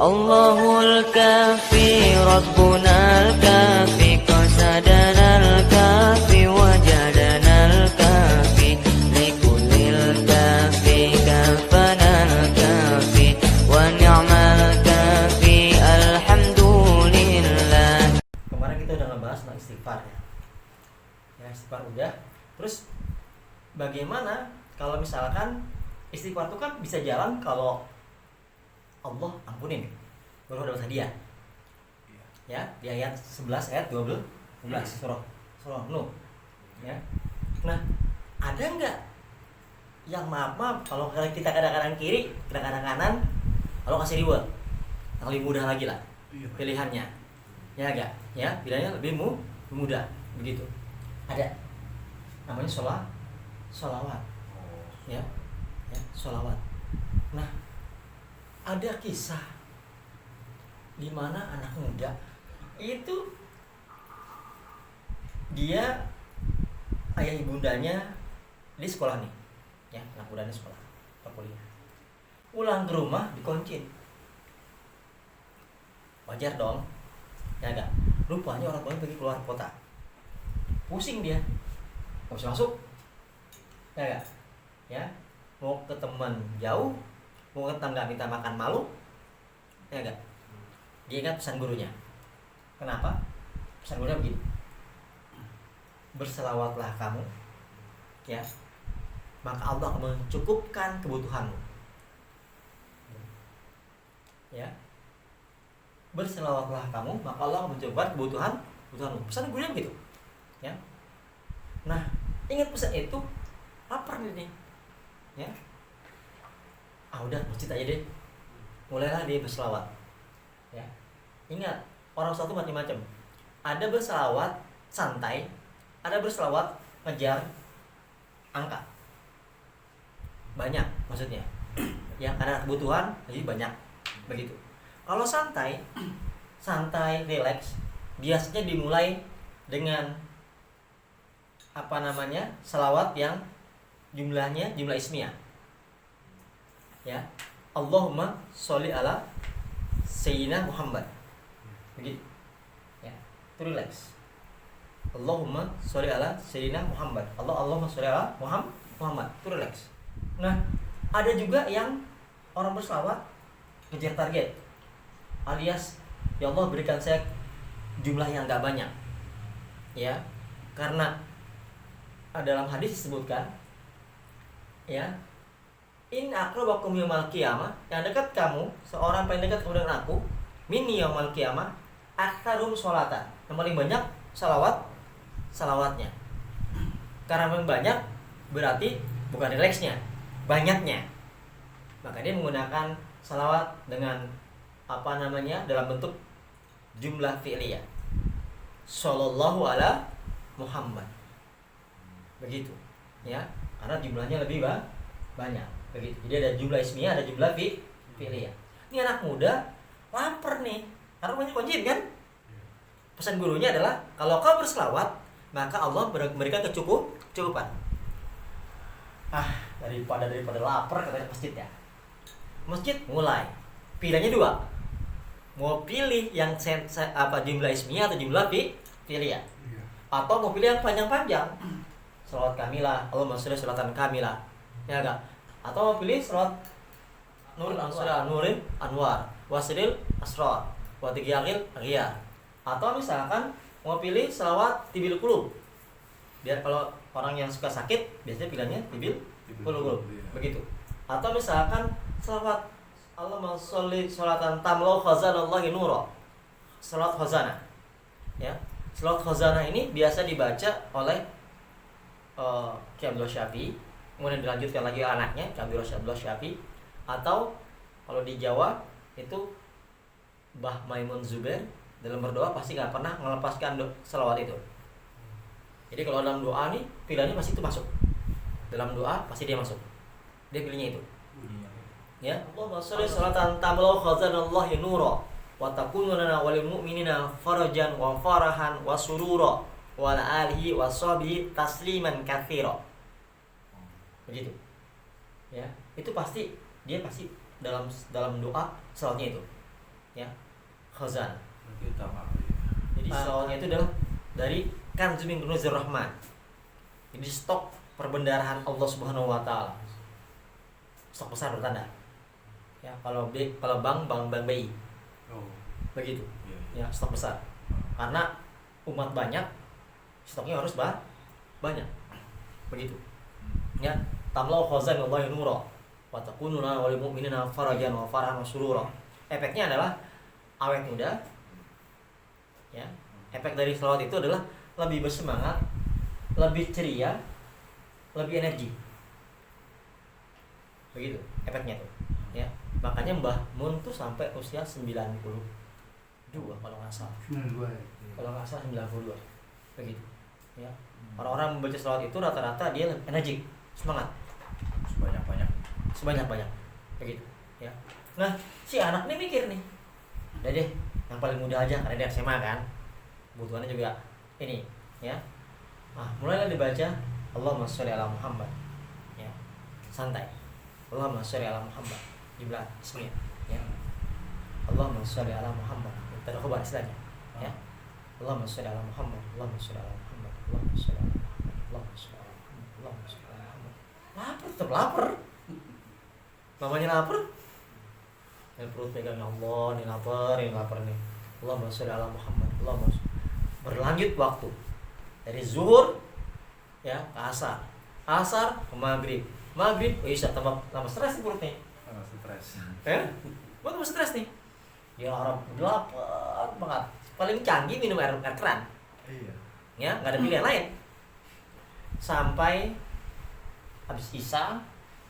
Allahul kafi Rabbunal kafi qasadanal kafi wajadanal kafi likulil kafi kafanal kafi wa ni'mal kafi alhamdulillah. Kemarin kita udah ngebahas tentang istighfar ya. Ya, istighfar udah. Terus bagaimana kalau misalkan istighfar itu kan bisa jalan kalau Allah ampunin, baru ada dia. Ya, di ayat 11 ayat 12 surah Nuh. Ya. Nah, ada nggak yang maaf kalau kita kadang-kadang kiri, kadang-kadang kanan, kalau kasih reward, yang lebih mudah lagi lah pilihannya. Ya enggak? Ya, pilihannya lebih mudah begitu. Ada namanya sholawat. Ya, sholawat. Nah, ada kisah di mana anak muda itu dia ayah ibundanya di sekolah nih, ya anak mudanya sekolah kuliah, pulang ke rumah dikuncin. Wajar dong, ya enggak? Rupanya orang tuanya pergi keluar kota, pusing dia, nggak bisa masuk, ya enggak? Ya, mau ke teman jauh, mau ke tetangga minta makan malu, ya enggak? Dia ingat pesan gurunya. Kenapa? Pesan gurunya begini: berselawatlah kamu, ya, maka Allah akan mencukupkan kebutuhanmu. Ya, berselawatlah kamu, maka Allah akan mencukupkan kebutuhanmu. Pesan gurunya begitu, ya. Nah, ingat pesan itu, lapar nih, ya. Udah masjid aja deh, mulailah dia berselawat, ya. Ingat, orang satu macam-macam, ada berselawat santai, ada berselawat ngejar angka banyak, maksudnya ya, karena kebutuhan jadi banyak begitu. Kalau santai relax, biasanya dimulai dengan selawat yang jumlah ismiyah. Ya, Allahumma sholli ala sayyidina Muhammad. Begitu. Ya, itu relax. Allahumma sholli ala sayyidina Muhammad. Allahumma sholli ala Muhammad. Itu relax. Nah, ada juga yang orang berselawat kejar target. Alias, ya Allah berikan saya jumlah yang enggak banyak. Ya, karena dalam hadis disebutkan, ya, in aqrabakum yaumal qiyamah, yang dekat kamu, seorang paling dekat kamu dengan aku, minni yaumal qiyamah, aktsarum sholatan, yang paling banyak salawatnya. Karena paling banyak berarti bukan relaxnya, banyaknya. Maka dia menggunakan salawat dengan dalam bentuk jumlah fi'liyah. Sallallahu ala Muhammad. Begitu, ya. Karena jumlahnya lebih banyak. Begitu. Jadi ada jumlah ismiyah, ada jumlah fi'liyah. Ini anak muda lapar nih, karena banyak wajib kan. Pesan gurunya adalah kalau kau berselawat, maka Allah memberikan kecukupan. Daripada lapar, katanya masjid ya. Masjid mulai. Pilihannya dua. Mau pilih yang jumlah ismiyah atau jumlah fi'liyah. Atau mau pilih yang panjang-panjang. Selawat kamilah, Allahumma sholli sholatan kamilah. Ya enggak? Atau mau pilih selawat Nurin Anwar, Wasilil Asrar, wa Tigyaqil Ghiyar. Atau misalkan mau pilih selawat Tibil Qulub. Biar kalau orang yang suka sakit, biasanya pilihannya Tibil Qulub. Begitu. Atau misalkan selawat Allahumma sholli sholatan tamlau khazanallahi nura. Selawat khazanah. Ya. Selawat khazanah ini biasa dibaca oleh Ki Abdul Syafi'i, kemudian dilanjutkan lagi anaknya Ki Abdul Syafi'i, atau kalau di Jawa itu Mbah Maimun Zubair dalam berdoa pasti nggak pernah melepaskan selawat itu. Jadi kalau dalam doa nih pilihannya pasti itu masuk. Dalam doa pasti dia masuk. Dia pilihnya itu. Ya, Allahumma sholli sholatan tamlau khazanallahi nura wa takunu lana walil mu'minina farajan wa farahan wa surura wa ala alihi wa sahbihi tasliman katsira. Begitu. Ya, itu pasti dia dalam doa salatnya itu. ya, khazan. Berarti utama. Jadi selawatnya itu adalah dari kanzun min kunuzir rahman. Ini stok perbendaharaan Allah Subhanahu wa taala. Stok besar bertanda. Ya, kalau bank BI. Oh. Begitu. Iya. Ya, stok besar. Karena umat banyak, stoknya harus banyak. Begitu. Ya, tamlau khazan Allahi nura wa takunu lana wal mu'minina farajan wa farhan wa surura. Efeknya adalah awet muda. Ya. Efek dari selawat itu adalah lebih bersemangat, lebih ceria, lebih energi. Begitu efeknya tuh. Ya. Makanya Mbah Mun tuh sampai usia 92 kalau nggak salah. 92 ya. Kalau nggak salah 92. Begitu. Ya. Orang-orang membaca selawat itu rata-rata dia energik, semangat. Sebanyak-banyak. Begitu. Ya. Nah, si anak nih mikir nih. Udah deh, yang paling mudah aja karena dia SMA kan. Kebutuhannya juga ini, ya. Nah, mulailah dibaca Allahumma sholli ala Muhammad. Ya. Santai. Allahumma sholli ala Muhammad. Dibilang ismnya, ya. Allahumma sholli ala Muhammad. Terkhubar istilahnya, ya. Allahumma sholli ala Muhammad. Allahumma sholli ala Muhammad. Allahumma sholli ala Muhammad. Allahumma sholli ala Muhammad. Allahumma sholli ala Muhammad. Lapar, tetap lapar. Namanya lapar. Yang perut pegang Allah, ini lapar nih. Allahumma sholli ala Muhammad. Allahumma sholli. Berlanjut waktu dari zuhur ya ke asar ke maghrib, isya tambah stres nih perutnya. Stres. Buat stres nih. Ya Arab lapar banget. Paling canggih minum air keran. Iya. Ya, nggak ada pilihan lain. Sampai habis isya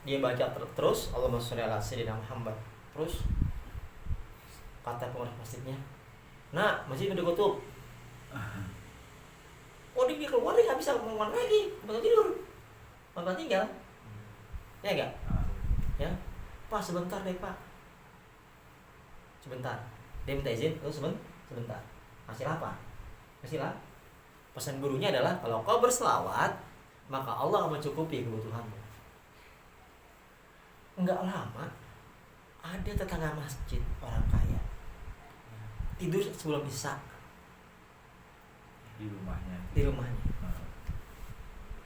dia baca terus Allahumma sholli ala sayyidina Muhammad. Terus kata pengurus masjidnya, nah masjid udah tutup. Oh dia keluar dia nggak bisa ngomong lagi, bakal tidur, bakal tinggal, ya enggak? Ya, Pak sebentar deh Pak, sebentar. Dia minta izin, terus sebentar. Hasil apa? Pesan gurunya adalah kalau kau berselawat, maka Allah akan mencukupi kebutuhanmu. Enggak lama, ada tetangga masjid orang kaya tidur sebelum isya Di rumahnya.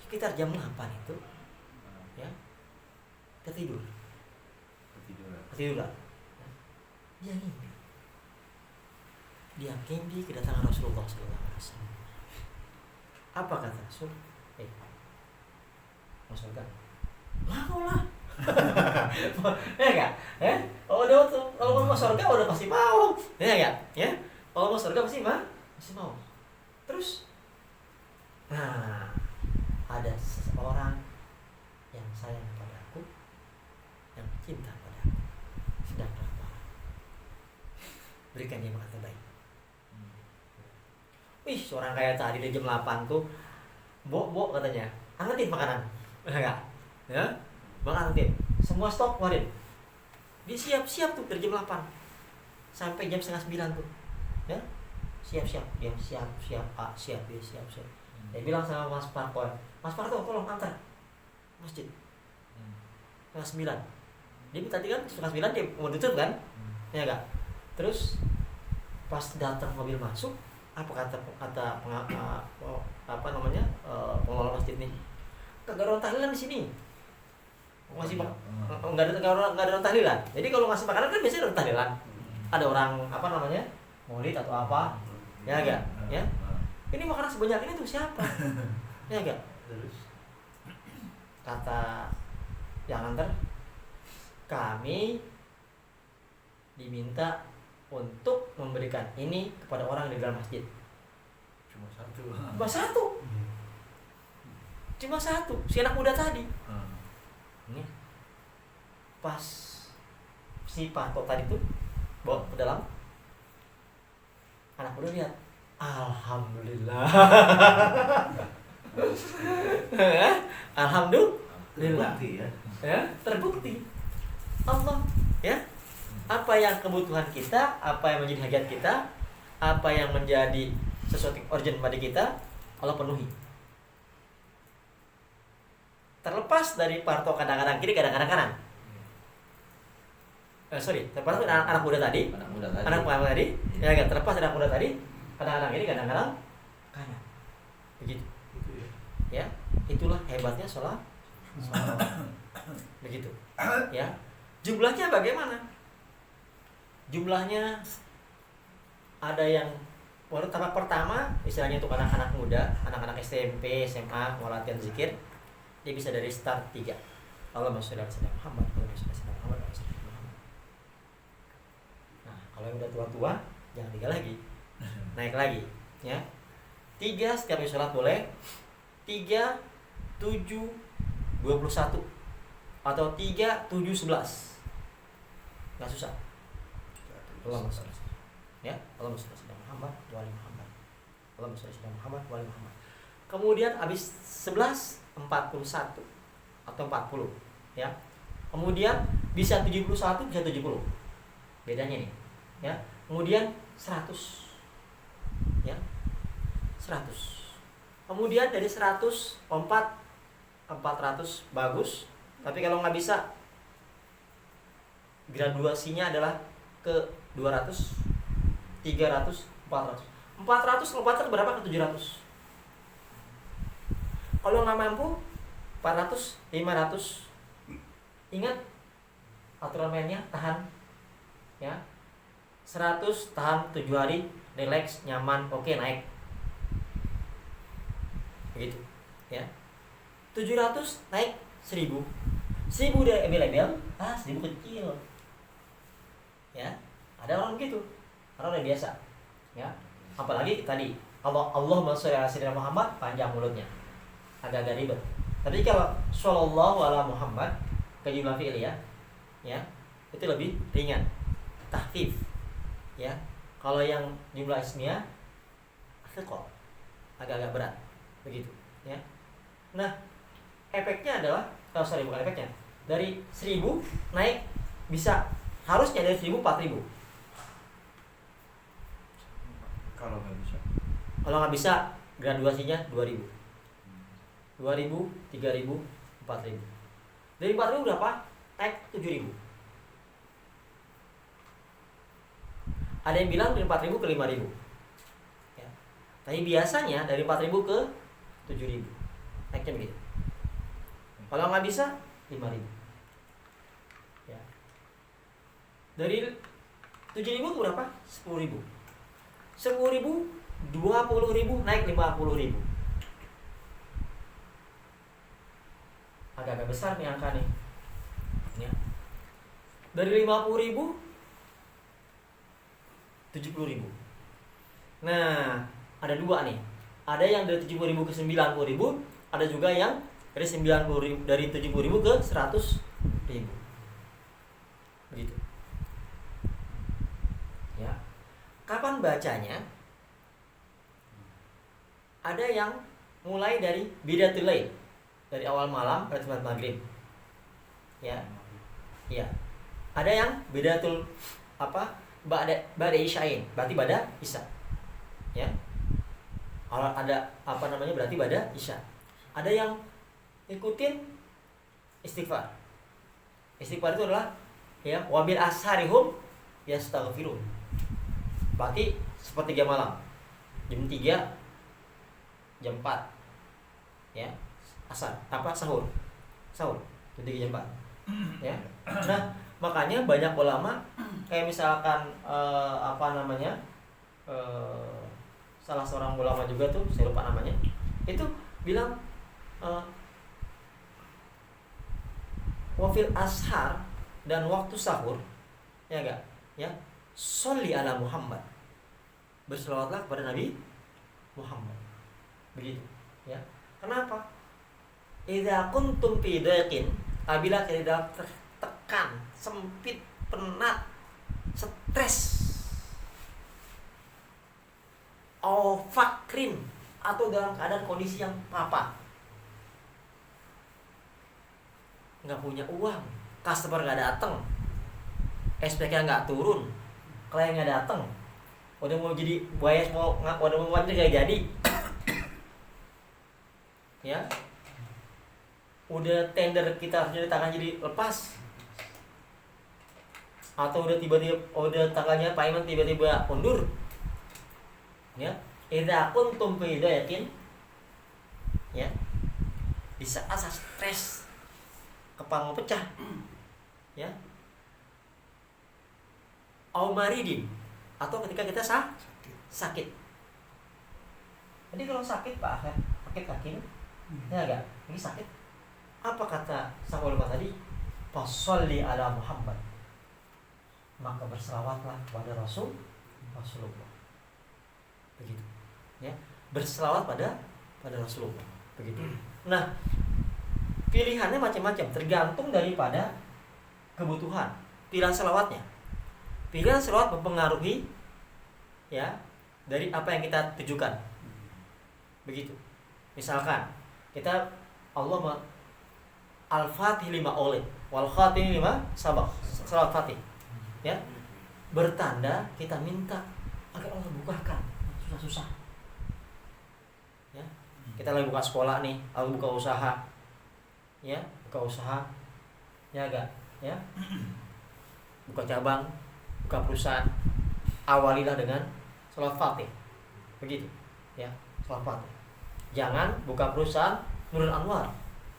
Sekitar jam 8 itu ya ketiduran. Dia ngimpi kedatangan Rasulullah SAW. Apa kata Rasul? Masuk kan? Mau lah. Ya enggak? Kalau mau surga udah pasti mau. Ya enggak? Ya. Kalau mau surga pasti mau. Terus nah, ada seseorang yang sayang padaku, yang cinta padaku, sedang lapar. Berikan dia makan terbaik. Wih, seorang kaya tadi di jam 8 tuh, Bo katanya, angetin makanan. Enggak? Ya? Bang angetin. Semua stok keluarin. Dia siap tuh dari jam 8 sampai jam 8:30 tuh. Ya? Siap. Dia siap. Dia bilang sama Mas Parto, tolong antar masjid. Kelas 9. Dia minta kan kelas 9 dia mau tutup kan? Ya enggak? Terus pas datang mobil masuk, apa kata pengelola masjid nih? Kagak ada tahlilan di sini. Masih enggak ada tahlilan. Jadi kalau ngasih makanan kan biasanya ada tahlilan. Ada orang maulid atau apa? Ya enggak? Ya. Ini makanan sebanyak ini tuh siapa? Ya enggak? Terus kata yang antar, kami diminta untuk memberikan ini kepada orang di dalam masjid. Cuma satu. Si anak muda tadi. Ini pas si Pak tadi tuh bawa ke dalam, anak muda lihat, alhamdulillah. Alhamdulillah. Terbukti Allah ya, apa yang kebutuhan kita, apa yang menjadi hajat kita, apa yang menjadi sesuatu urgent pada kita, Allah penuhi. Terlepas dari Parto kadang-kadang kiri, kadang-kadang kanan. terlepas anak muda tadi, Anak muda tadi. anak muda tadi, ya nggak terlepas anak muda tadi, kadang-kadang ini kadang-kadang kanan, begitu, Gitu ya. ya, itulah hebatnya sholat, begitu, ya, jumlahnya bagaimana? Jumlahnya ada yang pertama istilahnya untuk anak-anak muda, anak-anak SMP, SMA mau latihan zikir, dia bisa dari start 3. Allahumma sholli ala sayyidina Muhammad, Allahumma sholli ala sayyidina Muhammad, Allahumma sholli ala sayyidina Muhammad. Nah, kalau yang udah tua-tua jangan 3 lagi. Naik lagi, ya. 3 setiap kali sholat boleh. 3 7 21 atau 3 7 11. Enggak susah. Allahumma sholli ya, Allahumma sholli ala sayyidina Muhammad wa ali Muhammad. Allahumma sholli ala sayyidina Muhammad wa ali Muhammad. Kemudian habis 11 41 atau 40, ya. Kemudian bisa 71, bisa 70. Bedanya nih, ya. Kemudian 100. Ya. 100. Kemudian dari 100 lompat 400 bagus, tapi kalau nggak bisa graduasinya adalah ke 200, 300, 400. 400 lompatan berapa ke 700? Kalau nggak mampu 400, 500. Ingat aturan mainnya, tahan, ya. 100 tahan 7 hari, relax, nyaman, oke, naik. Begitu, ya. 700 naik 1000. 1000 udah embel-embel, 1000 kecil. Ya, ada orang begitu. Orang udah biasa, ya. Apalagi tadi Allahumma sholli ala sayyidina Muhammad, panjang mulutnya, agak-agak ribet. Tapi kalau shallallahu ala Muhammad ke jumlah fi'il, ya, itu lebih ringan, tahfif, ya. Kalau yang jumlah ismiyah thiqal, agak-agak berat, begitu, ya. Nah, efeknya adalah, bukan efeknya, dari 1000 naik bisa, harusnya dari 1000 4000. Kalau nggak bisa. Kalau nggak bisa, graduasinya 2000. 2000, 3000, 4000. Dari 4000 berapa? Naik 7000. Ada yang bilang dari 4000 ke 5000. Ya. Tapi biasanya dari 4000 ke 7000. Naiknya begitu. Kalau nggak bisa, 5000. Ya. Dari 7000 ke berapa? 10000. 10000, 20000, naik 50000. Agak-agak besar nih angka nih, ya. Dari 50.000 70.000. Nah, ada 2 nih. Ada yang dari 70.000 ke 90.000, ada juga yang dari 90.000, dari 70.000 ke 100.000. Begitu, ya. Kapan bacanya? Ada yang mulai dari bidatul lail, dari awal malam pada saat maghrib, ya, ya. Ada yang bidatul ba'da isya'in, berarti pada isya, ya. Kalau ada berarti pada isya. Ada yang ikutin istighfar. Istighfar itu adalah, ya, wabil asharihum yastaghfirun. Berarti sepertiga malam, jam 3, jam 4, ya. Sahur jam 3 jam 4, ya. Nah, makanya banyak ulama, kayak misalkan salah seorang ulama juga tuh, saya lupa namanya, itu bilang wafil ashar, dan waktu sahur, ya enggak, ya, sholli ala Muhammad, berselawatlah kepada Nabi Muhammad, begitu, ya. Kenapa? Idza kuntum fi daiqin, apabila kalian tertekan, sempit, penat, stres, fakrin, atau dalam keadaan kondisi yang apa, nggak punya uang, customer nggak datang, SPK nggak turun, klien nggak datang, udah mau jadi buaya, udah mau wajar nggak jadi, ya. Udah tender kita harus jadi tangan jadi lepas, atau udah tanggalnya Pak Iman tiba-tiba undur, ya, idza kuntum fi yakin, ya, di saat stres kepala pecah, ya, au maridin, atau ketika kita sakit. Jadi kalau sakit Pak Akhir, sakit kaki, ya enggak, ini sakit, apa kata sang ulama tadi? Fasholli ala Muhammad, maka berselawatlah kepada Rasulullah. Begitu, ya, berselawat pada Rasulullah. Begitu. Nah, pilihannya macam-macam, tergantung daripada kebutuhan pilihan selawatnya. Pilihan selawat mempengaruhi, ya, dari apa yang kita tujukan. Begitu. Misalkan kita Allah Al-Fatih 5 oleh wal khatim 5 sabak salat Fatih, ya, bertanda kita minta agar Allah bukakan susah-susah, ya, kita lagi buka sekolah nih, atau buka usaha, ya, ya enggak, ya, buka cabang, buka perusahaan, awalilah dengan salat Fatih. Begitu, ya, salat Fatih. Jangan buka perusahaan Nurul Anwar,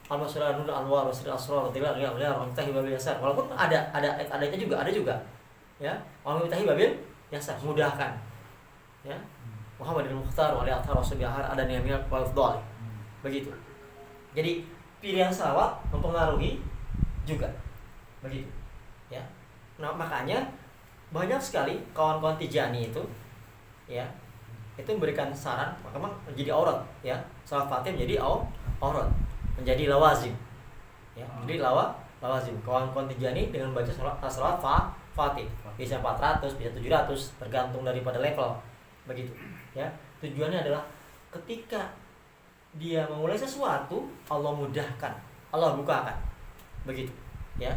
Al-Masyarah Nurul Anwar, Wasir Asrar, Al-Mitahi Babil Yasar. Walaupun adanya juga, ya, Al-Mitahi Babil Yasar, mudahkan, ya, Muhammadil Mukhtar wa alihi Rasulullah ada niamil wal fdhal. Begitu. Jadi pilihan salawat mempengaruhi juga. Begitu, ya. Nah, makanya banyak sekali kawan-kawan Tijani itu, ya, itu memberikan saran maka menjadi aurat, ya, salat Fatih menjadi aurat, menjadi lawazim, ya, jadi lawazim. Kawan-kawan Tijani dengan baca salat Fatih bisa 400, bisa 700, tergantung daripada level. Begitu, ya. Tujuannya adalah ketika dia memulai sesuatu, Allah mudahkan, Allah bukakan. Begitu, ya.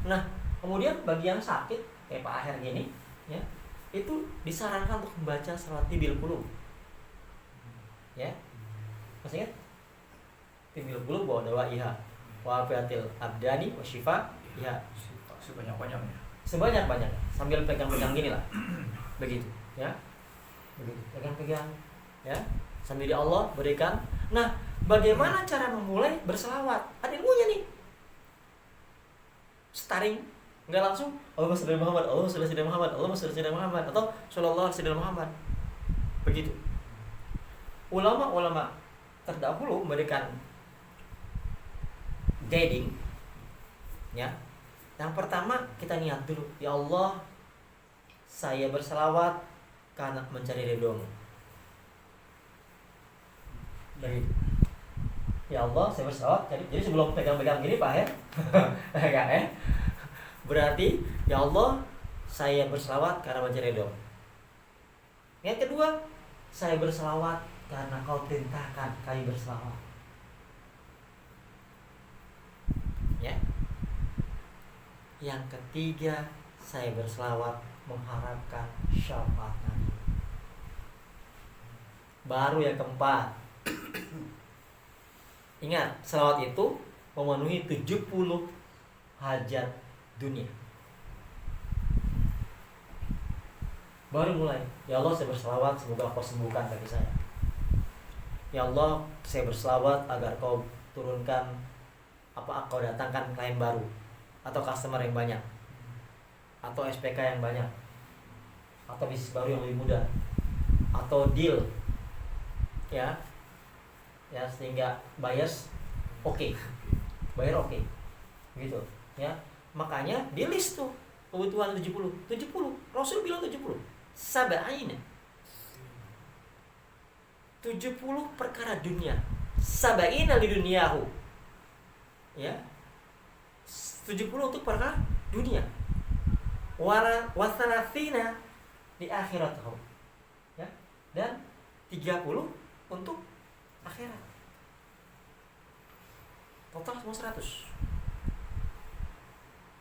Nah, kemudian bagi yang sakit kayak Pak Aher gini, ya, itu disarankan untuk membaca salat Tibil Qulub, ya. Masih ingat? Tibil Qulub wa dawaiha wa afiatil abdani wa syifa, ya, sebanyak-banyaknya. Sebanyak-banyaknya, sambil pegang-pegang gini lah. Begitu, ya. Begitu, pegang-pegang, ya, sambil Allah berikan. Nah, bagaimana cara memulai berselawat? Ada ilmunya nih. Starting, enggak langsung Allahumma shalli ala Muhammad, Allahumma shalli ala Muhammad, Allahumma shalli ala Muhammad, atau sallallahu alaihi wasallam Muhammad. Begitu. Ulama-ulama terdahulu memberikan guiding, ya. Yang pertama kita niat dulu, ya Allah, saya berselawat karena mencari ridho-Mu. Begitu. Ya Allah, saya berselawat. Jadi sebelum pegang-pegang gini Pak ya, enggak, ya. Berarti ya Allah, saya berselawat karena mencari ridho. Yang kedua, saya berselawat karena Kau perintahkan kami berselawat. Ya. Yang ketiga, saya berselawat mengharapkan syafaat Nabi. Baru yang keempat, ingat, selawat itu memenuhi 70 hajat dunia. Baru mulai, ya Allah, saya berselawat semoga Kau sembuhkan kaki saya. Ya Allah, saya berselawat agar Kau turunkan Kau datangkan klien baru, atau customer yang banyak, atau SPK yang banyak, atau bisnis baru yang lebih mudah, atau deal, ya, sehingga buyers oke, buyer oke, gitu, ya. Makanya di list tuh kebutuhan 70, Rasul bilang 70, sabaina, 70 perkara dunia, sabaina li duniyahu, ya, 70 untuk perkara dunia, wasalatsina di akhirat, ya, dan 30 untuk akhirat. Total semua 100.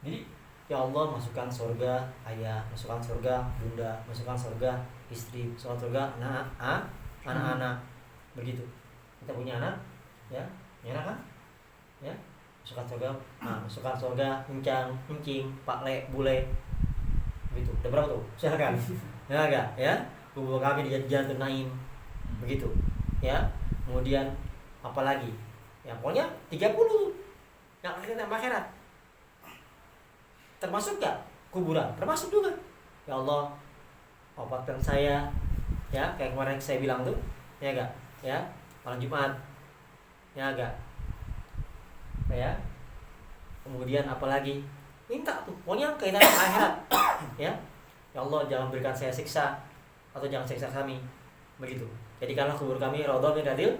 Jadi ya Allah, masukkan surga ayah, masukkan surga bunda, masukkan surga istri, masukkan surga anak-anak. Begitu. Kita punya anak, ya, anak kan? Ya. Masukkan surga encang, encing, pak le, bule, Udah berapa tuh? Silakan. Ya enggak, ya. Kubur kami di Jannatul Naim. Begitu. Ya. Kemudian apalagi? Ya pokoknya 30 yang akhirat. Termasuk gak kuburan? Termasuk juga. Ya Allah, wafatkan saya, ya kayak kemarin saya bilang tuh, ya enggak, ya malam Jumat, ya enggak, ya. Kemudian apalagi? Minta tuh, pokoknya kaitan dengan akhirat, ya. Ya Allah, jangan berikan saya siksa atau jangan siksa kami, begitu. Jadikanlah kubur kami raudhah min riyadil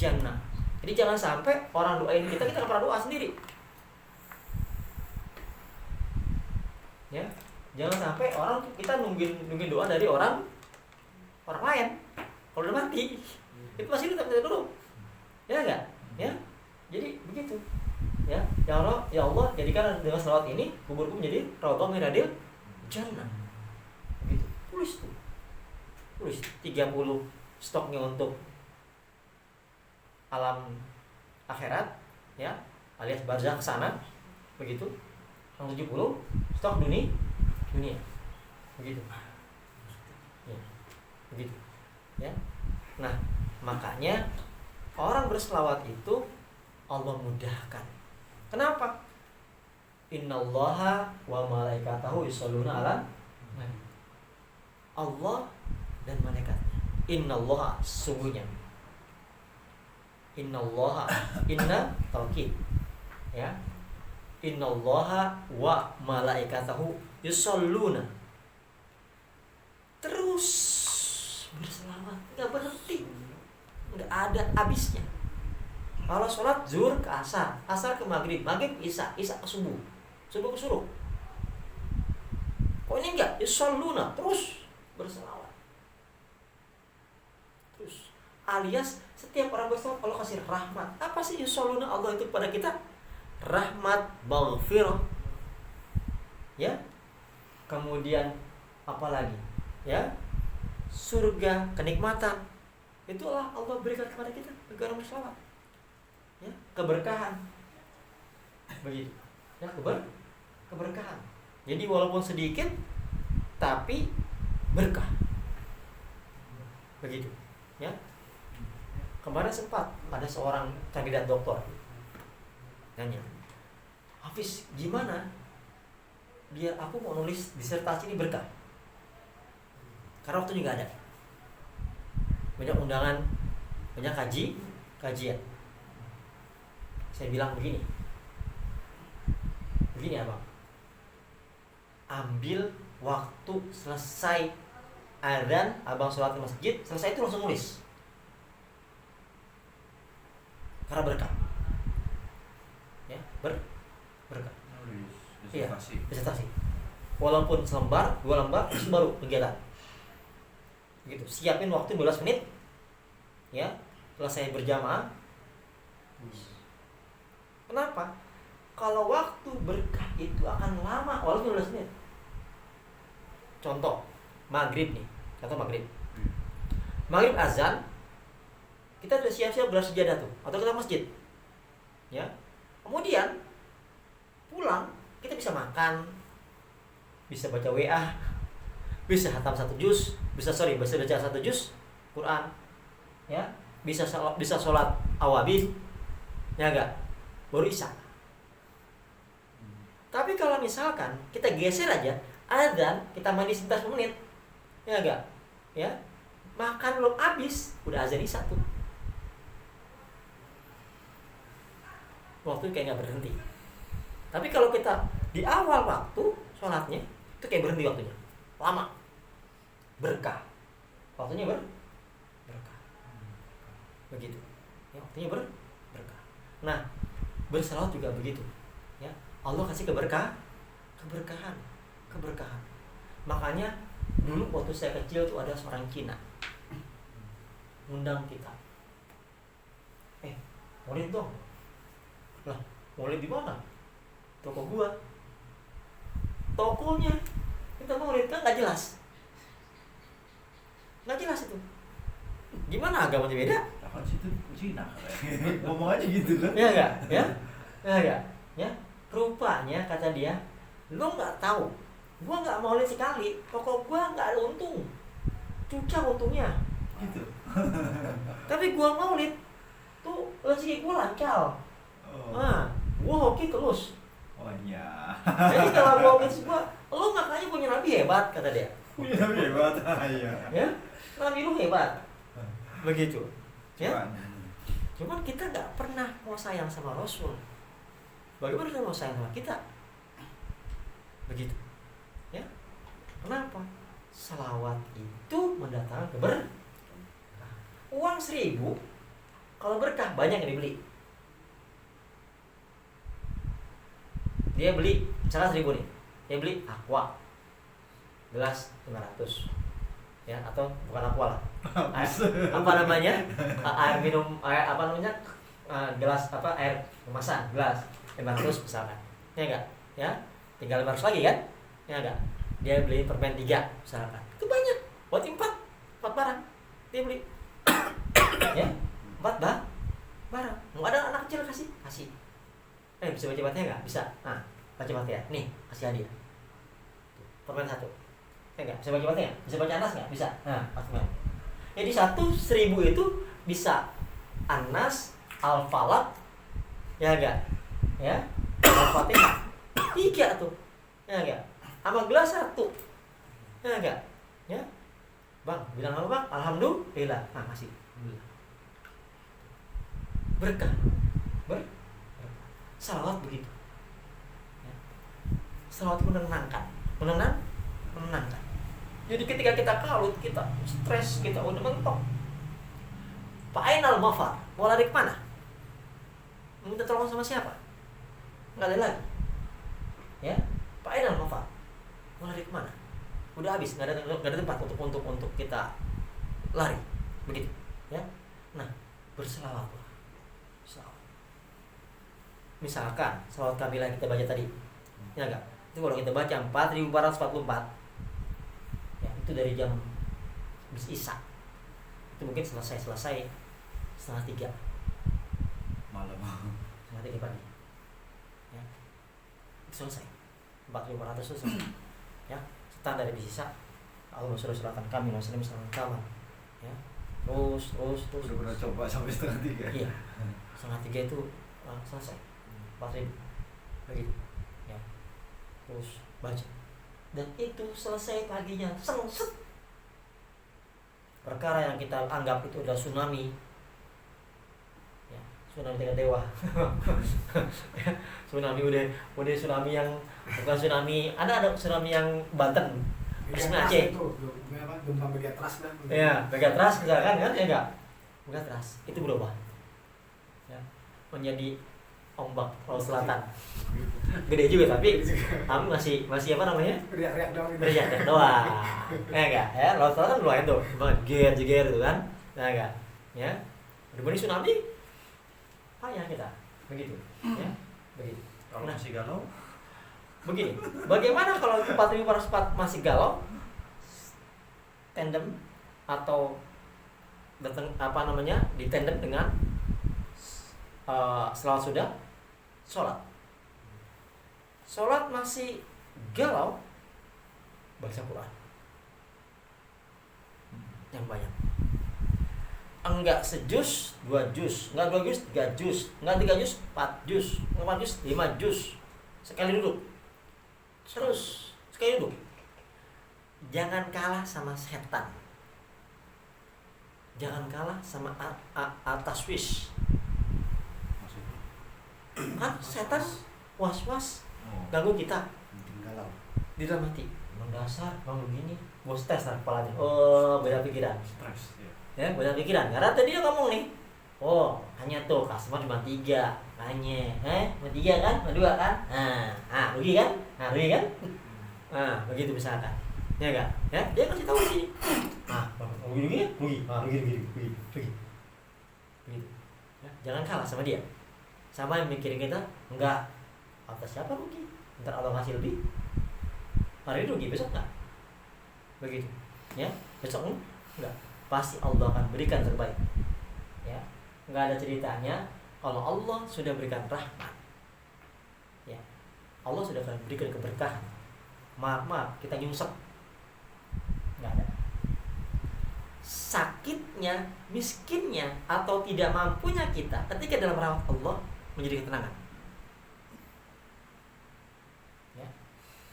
jannah. Jadi jangan sampai orang doain kita nggak pernah doa sendiri. Ya, jangan sampai orang kita nungguin doa dari orang lain. Kalau udah mati, itu masih kita minta dulu. Ya enggak? Ya. Jadi begitu. Ya Allah, jadikan dengan salawat ini kuburku menjadi raudhah min riyadil jannah. Begitu. Tulis tuh. Tulis 30 stoknya untuk alam akhirat, ya, alias barzakh sana. Begitu. Yang 70 stok dunia. Begitu. Ya. Begitu. Ya. Nah, makanya orang berselawat itu Allah mudahkan. Kenapa? Innallaha wa malaikatahu yusholluna ala nabi. Allah dan malaikatnya. Innallaha, sungguhnya. Innallaha, inna taukid. Ya. Innallaha wa malaikatahu yusholluna. Terus berselawat, enggak berhenti. Enggak ada habisnya. Kalau sholat zuhur ke asar, asar ke maghrib, maghrib isya, isya ke subuh, subuh ke suruh. Kok ini enggak? Yusholluna, terus berselawat. Terus alias setiap orang berselawat Allah kasih rahmat. Apa sih yusholluna Allah itu kepada kita? Rahmat, maghfirah. Ya. Kemudian apa lagi? Ya. Surga, kenikmatan. Itulah Allah berikan kepada kita negara berselawat. Ya, keberkahan. Begitu. Ya, keberkahan. Jadi walaupun sedikit tapi berkah. Begitu. Ya. Kemarin sempat ada seorang kandidat doktor nanya, Hafiz, gimana biar aku mau nulis disertasi ini berkah? Karena waktu juga ada banyak undangan, banyak kajian. Saya bilang begini abang, ambil waktu selesai azan abang sholat ke masjid, selesai itu langsung nulis, karena berkah. Ya, berkah. Iya, disertasi. Walaupun selembar, 2 lembar, itu baru kegiatan. Gitu. Siapin waktu 15 menit. Ya, selesai berjamaah. Kenapa? Kalau waktu berkah itu akan lama, walaupun 15 menit. Contoh, maghrib nih. Contoh maghrib. Maghrib azan, kita sudah siap-siap bersejadah tuh, atau kita masjid. Ya. Kemudian pulang, kita bisa makan, bisa baca WA, bisa hatam 1 juz, bisa baca 1 juz Quran. Ya, bisa sholat awabin. Ya enggak? Baru isya. Tapi kalau misalkan kita geser aja azan, kita mandi 11 menit, ya enggak? Ya, makan belum habis, udah azan isya tuh. Waktu kayak nggak berhenti. Tapi kalau kita di awal waktu sholatnya, itu kayak berhenti waktunya, lama, berkah, waktunya berkah, begitu. Ya, waktunya berkah. Nah, berselawat juga begitu. Ya, Allah kasih keberkahan. Makanya dulu waktu saya kecil tuh ada seorang Cina ngundang kita. Maulid dong. Lah, maulid di mana? Toko gua. Tokonya kita maulid kan nggak jelas. Nggak jelas itu. Gimana agamanya beda? Apa situ Cina? Ngomong aja gitu kan? Ya enggak, ya? Ya enggak, ya? Rupanya kata dia, lo nggak tahu Gua nggak maulid sekali, pokok gua nggak ada untung, cuca untungnya. Gitu. Tapi gua maulid tuh rezeki gua lancar. Oh. Nah, gua hoki terus. Oh iya. Jadi kalau gua maulid gua, lu makanya punya nabi hebat kata dia. Punya nabi hebat. Iya. Ya, nabi lu hebat. Begitu. Ya. Cuman Cuman kita nggak pernah mau sayang sama Rasul. Bagaimana kita mau sayang sama kita? Begitu. Ya. Kenapa? Salawat itu mendatangkan keberkahan. Uang 1.000 kalau berkah banyak yang dibeli. Dia beli misalnya 1.000 nih. Dia beli aqua. Gelas 500. Ya, atau bukan aqua lah. Apa namanya? Air minum, apa namanya? Gelas apa air kemasan, gelas 500 misalkan. Ya enggak? Ya. Tinggal 500 lagi kan? Ya enggak? Dia beli permen 3 misalkan. Itu banyak. Buat 4 barang. Dia beli. Ya. 4 barang. Mau ada anak kecil kasih. Bisa baca Fatihah enggak? Bisa. Nah, baca Fatihah. Nih, kasih hadiah. Permen 1. Ya enggak? Bisa baca Fatihah? Bisa baca Anas enggak? Bisa. Nah, permen. Jadi 1.000 itu bisa Anas, Al-Falaq, ya enggak? Ya. Al-Fatihah. 3 tuh. Ya enggak? Sama gelas 1. Ya enggak? Ya. Bang, bilang apa Bang? Alhamdulillah. Nah, kasih. Alhamdulillah. Berkah. Salawat begitu. Ya. Salawat menenangkan. Menenangkan. Jadi ketika kita kalut, kita stres, kita udah mentok. Pak Ainal Mafar, mau lari kemana? Minta tolong sama siapa? Nggak ada lagi. Ya, Pak Ainal Mafar, mau lari kemana? Udah habis, nggak ada tempat untuk kita lari, begitu. Ya, nah berselawatlah. Misalkan salawat kamilah yang kita baca tadi, ya enggak? Itu kalau kita baca 4.444. Ya, itu dari jam habis Isya. Itu mungkin selesai 2:30 malam. 2:30 pagi. Ya. Itu selesai. 4.400 itu selesai. Ya, start dari habis Isya. Allahumma sholli ala kami wa sallim kamar. Ya. Terus. Udah pernah coba sampai 2:30. Iya. 2:30 itu selesai. 4.000 begitu. Ya. Terus baca. Dan itu selesai paginya set. Perkara yang kita anggap itu adalah tsunami, ya, tsunami tingkat dewa. Ya, tsunami udah tsunami yang bukan tsunami, ada tsunami yang Banten, Aceh. Gempa Megatrust kan? Ya, Megatrust misalkan kan, ya enggak? Megatrust itu berubah, ya, menjadi ombak laut selatan. Gede juga tapi masih apa namanya? Riak-riak doang gitu. Riak doang. Enggak, ya. Laut selatan lumayan tuh. Jeger gitu kan. Nah, enggak. Ya. Dibanding tsunami payah kita. Begitu. Ya. Begitu. Kalau masih galau, Begini. Bagaimana kalau 4.404 masih galau? Tandem atau datang apa namanya? Ditandem dengan selawat sudah sholat masih galau, baca Quran yang banyak. Enggak sejus 2 juz, enggak 2 juz 3 juz, enggak 3 juz 4 juz, enggak 4 juz 5 juz. Sekali duduk terus, sekali duduk. Jangan kalah sama setan, jangan kalah sama taswis. Kan setan was-was ganggu kita Galau. di dalam hati. Mendasar bang begini, bos tes kepalanya. Beda pikiran. stres ya. Ya, beda pikiran. Karena tadi dia ngomong nih. Hanya tuh customer cuma 3, hanya, cuma 3 kan, cuma 2 kan. Rugi kan? Rugi kan? Begitu misalkan. Ya enggak? Ya, dia kasih tahu sih. Rugi. Begitu. Ya, jangan kalah sama dia. Sama yang mikirin kita, enggak. Atas siapa rugi? Ntar Allah ngasih lebih. Hari ini rugi, besok enggak. Begitu. Ya, besok enggak. Pasti Allah akan berikan terbaik. Ya. Enggak ada ceritanya kalau Allah sudah berikan rahmat. Ya. Allah sudah akan berikan keberkahan. maaf kita nyungsep, nggak ada. Sakitnya, miskinnya atau tidak mampunya kita ketika dalam rahmat Allah menjadi ketenangan, ya,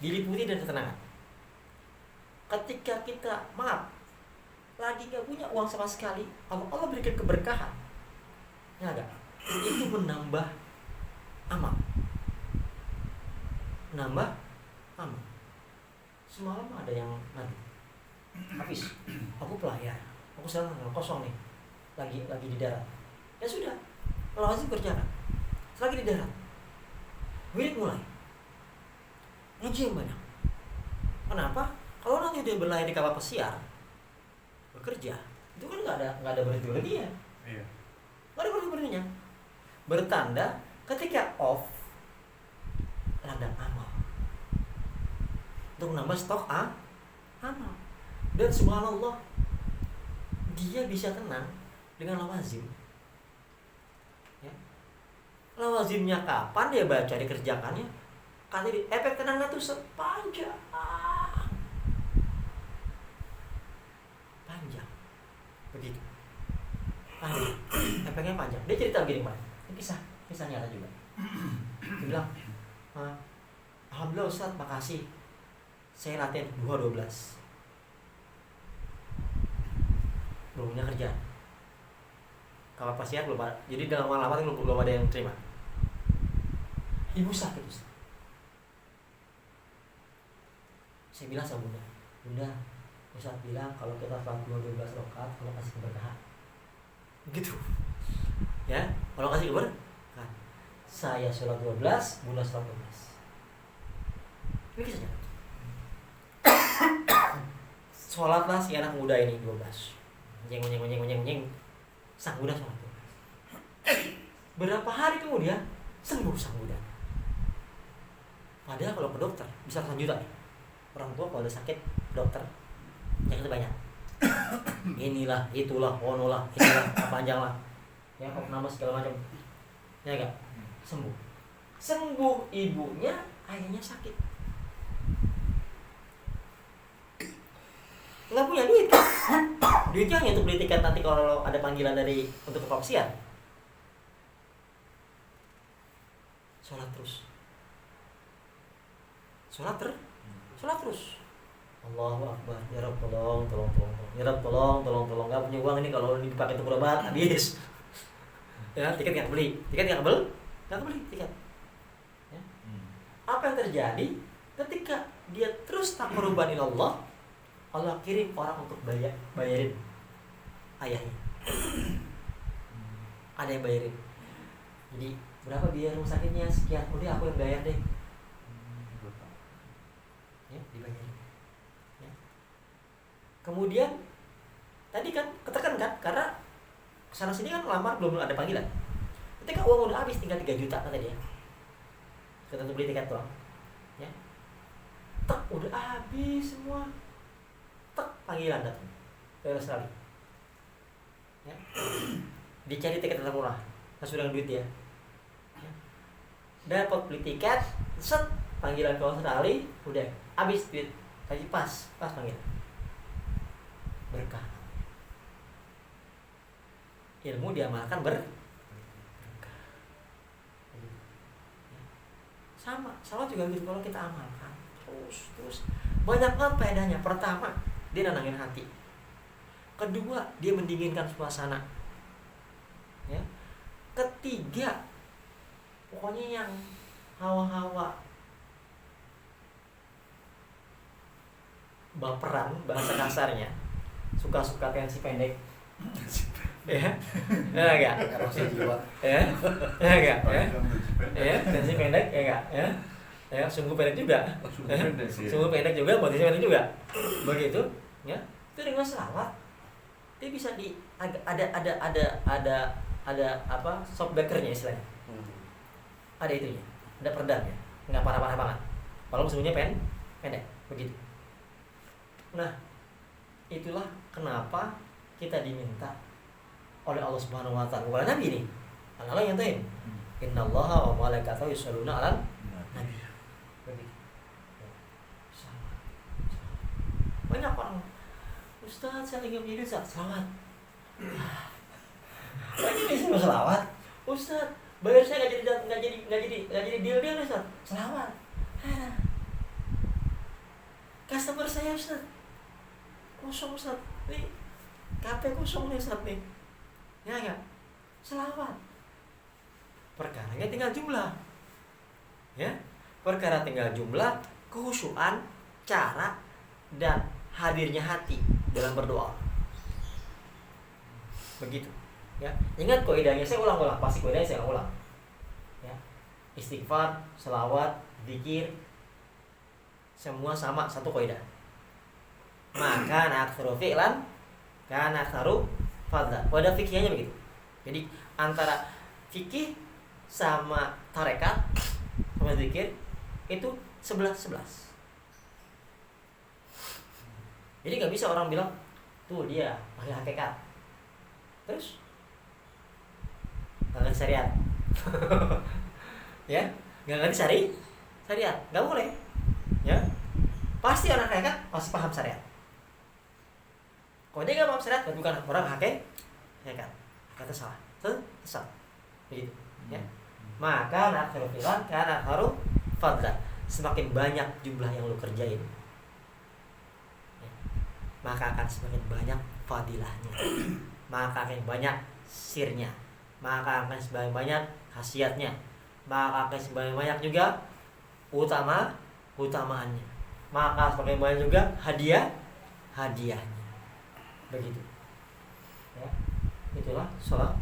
diliputi dengan ketenangan. Ketika kita maaf lagi nggak punya uang sama sekali, Allah berikan keberkahan, ya enggak? Itu menambah amal, menambah amal. Semalam ada yang ngadu, habis aku pelayan, aku sekarang kosong nih, lagi di darat. Ya sudah, kalau masih kerjakan, selagi di darat, wirid mulai ngaji yang banyak. Kenapa? Kalau nanti dia berlayar di kapal pesiar, bekerja, itu kan nggak ada berhenti-berhentinya. Iya. Nggak ada berhenti-berhentinya. Bertanda ketika off, ladang amal untuk menambah stok amal. Dan subhanallah, dia bisa tenang dengan lawazim, ya. Lawazimnya kapan dia baca, dikerjakannya, kali efek tenangnya tuh panjang begitu, panjang, efeknya panjang. Dia cerita begini, Pak, ini kisah nyata juga. Dia bilang, alhamdulillah Ustaz, makasih, saya latihan 2-12, belum punya kerjaan, kalau pasien belum ada, jadi dalam alamat belum ada yang terima. Ibu sakit, Ustaz. Saya bilang sama Bunda, Ustaz bilang kalau kita sholat 12 rakaat, kalau kasih keberkahan, gitu, ya. Kalau kasih keberkahan, saya sholat 12, Bunda sholat 12. Ini kisahnya. Sholatlah si anak muda ini 12, nyeng, sang Bunda sholat 12. Berapa hari kemudian sembuh sang Bunda. Padahal kalau ke dokter bisa ratusan juta nih. Orang tua kalau ada sakit dokter yang banyak, inilah, itulah, onolah, inilah, panjang lah, ya, nama segala macam, ya enggak, sembuh ibunya, ayahnya sakit, nggak punya duit, duitnya hanya untuk beli tiket nanti kalau ada panggilan dari untuk kepolisian. Sholat terus. Allahu Akbar, ya Rabb tolong. Ya Rabb tolong. Enggak punya uang ini, kalau ini dipakai untuk berobat habis. Ya, tiket enggak kebeli. Tiket. Ya. Apa yang terjadi ketika dia terus taqarruban ila Allah kirim orang untuk bayarin ayahnya. Ada yang bayarin. Jadi, berapa biaya rumah sakitnya? Sekian. Udah aku yang bayar deh. Ya, dibayarin. Ya. Kemudian tadi kan ketekan kan, karena kesana sini kan lamar belum ada panggilan. Ketika uang udah habis tinggal 3 juta kata dia, kita untuk beli tiket doang, ya. Tek, udah habis semua. Tek, panggilan datang dari Australia, ya. Dicari tiket termurah, sesuai dengan duit dia, ya. Dapat beli tiket, set, panggilan ke Australia, udah habis duit, lagi pas panggilan. Berkah. Ilmu diamalkan berkah. Sama juga gitu, kalau kita amalkan terus banyak banget faedahnya. Pertama, dia nenangin hati. Kedua, dia mendinginkan suasana, ya. Ketiga, pokoknya yang hawa-hawa baperan, bahasa kasarnya, suka-suka tensi pendek, ya enggak, tensi pendek, ya sungguh pendek juga, sungguh pendek juga, posisi pendek juga, begitu, ya. Itu dengan salat, dia bisa ada apa, shockbackernya istilahnya, ada itunya, ada peredamnya, nggak parah-parah banget, walaupun sebenarnya pendek, begitu. Nah, itulah kenapa kita diminta oleh Allah Subhanahu wa taala, bukan Nabi ini. Allah yang tahu. Innallaha wa malaikatahu yusholluna 'alan nabi. Begitu. Ustaz, saya lagi begini Ustaz, selawat. Lagi disuruh selawat. Ustaz, bayar saya nggak jadi deal Ustaz. Selawat. Customer saya Ustaz kosong Ustaz, nih KP kosong nih Ustaz nih, ya enggak, selawat. Perkaranya tinggal jumlah, ya, perkara tinggal jumlah, kehusuan, cara, dan hadirnya hati dalam berdoa. Begitu, ya. Ingat kaidahnya, saya ulang-ulang, pasti kaidahnya saya ulang. Ya. Istighfar, selawat, zikir, semua sama satu kaidah. Maka aktsaru fi'lan kana aktsaru fadla. Kaidah fikihnya begitu. Jadi antara fikih sama tarekat sama zikir itu 11-11. Jadi nggak bisa orang bilang tuh dia ahli hakikat terus nggak ngerti syariat. Ya, nggak ngerti syariat, nggak boleh. Ya, pasti orang hakikat pasti paham syariat. Kalau dia nggak paham syariat, berarti bukan orang hakikat. Kata salah, sesat. Begitu. Ya. Maka aktsaru fi'lan kana aktsaru fadla. Semakin banyak jumlah yang lu kerjain, ya, maka akan semakin banyak fadilahnya. Maka akan banyak sirnya. Maka akan semakin banyak khasiatnya. Maka akan semakin banyak juga utamaannya. Maka semakin banyak juga hadiahnya. Begitu. Ya. Itulah selawat.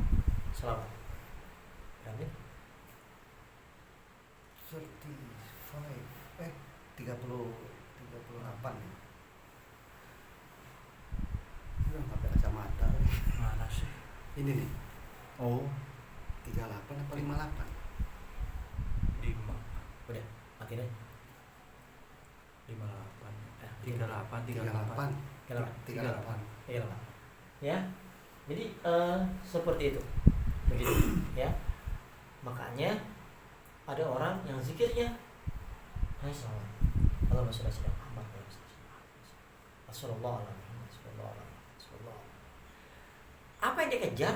Berarti 38 ya. Belum pakai kacamata. Mana sih? Ini nih. Oh, 38 apa 58? 5. Udah, mati deh. 58. Tiga 38. Ya. Jadi seperti itu. Begitu, ya. Makanya ada orang yang zikirnya Masya-Allah. Allah sudah Muhammad Rasulullah. Apa yang dia kejar?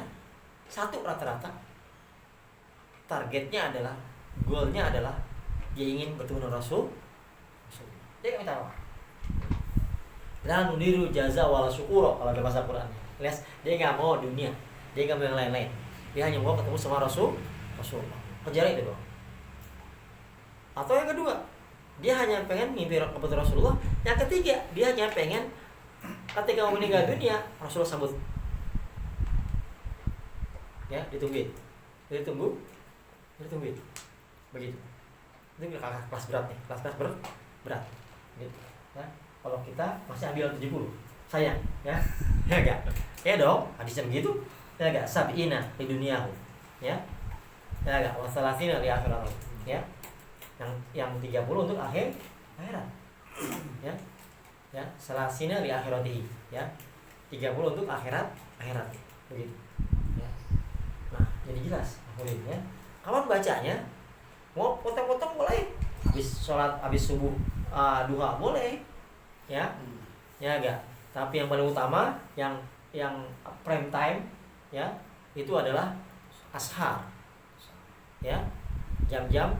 Satu, rata-rata targetnya adalah, goalnya adalah dia ingin bertemu dengan Rasul. Dia minta apa? La nudiru jaza wala syukuro kalau dalam bahasa Quran. Alias dia nggak mau dunia, dia nggak mau yang lain-lain. Dia hanya mau ketemu sama Rasulullah. Kejar itu doang. Atau yang kedua, dia hanya pengen mimpi ketemu Rasulullah. Yang ketiga, dia hanya pengen ketika mau meninggal dunia, Rasulullah sambut. Ya, ditungguin. Begitu. Itu kelas berat nih, kelas berat. Gitu. Ya. Kalau kita masih ambil 70, sayang, ya. Ya enggak? Ya dong, hadisnya begitu. Ya enggak? Sab'ina di duniahu. Ya. Ya enggak? Wasalasina li akhirat. Ya. Yang 30 untuk akhirat. Ya. Ya, salasina li akhiratihi, ya. 30 untuk akhirat. Begitu. Ya. Nah, jadi jelas, ya. Kapan bacanya? Mau potong-potong boleh. Habis subuh duha boleh. Ya. Ya enggak. Tapi yang paling utama yang prime time, ya, itu adalah ashar. Ya. Jam-jam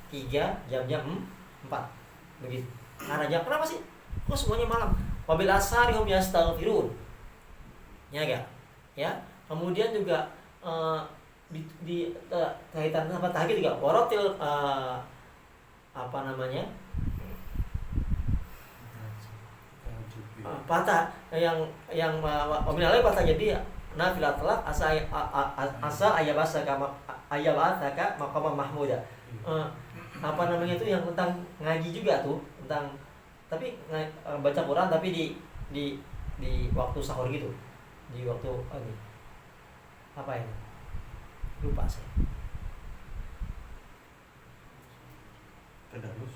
3, jam-jam 4. Begitu. Karena jam kenapa sih? Kok semuanya malam? Wabil ashari hum yastaghfirun. Ya enggak? Ya. Kemudian juga di kaitan sama tahajud juga waratil apa namanya? Patah yang waminalai patah jadi nafilat telak asa ayabasaka maqama mahmuda. Apa namanya itu yang tentang ngaji juga tuh, tentang tapi baca Quran tapi di waktu sahur gitu. Di waktu ini. Apa ini? Lupa saya. Tadarus.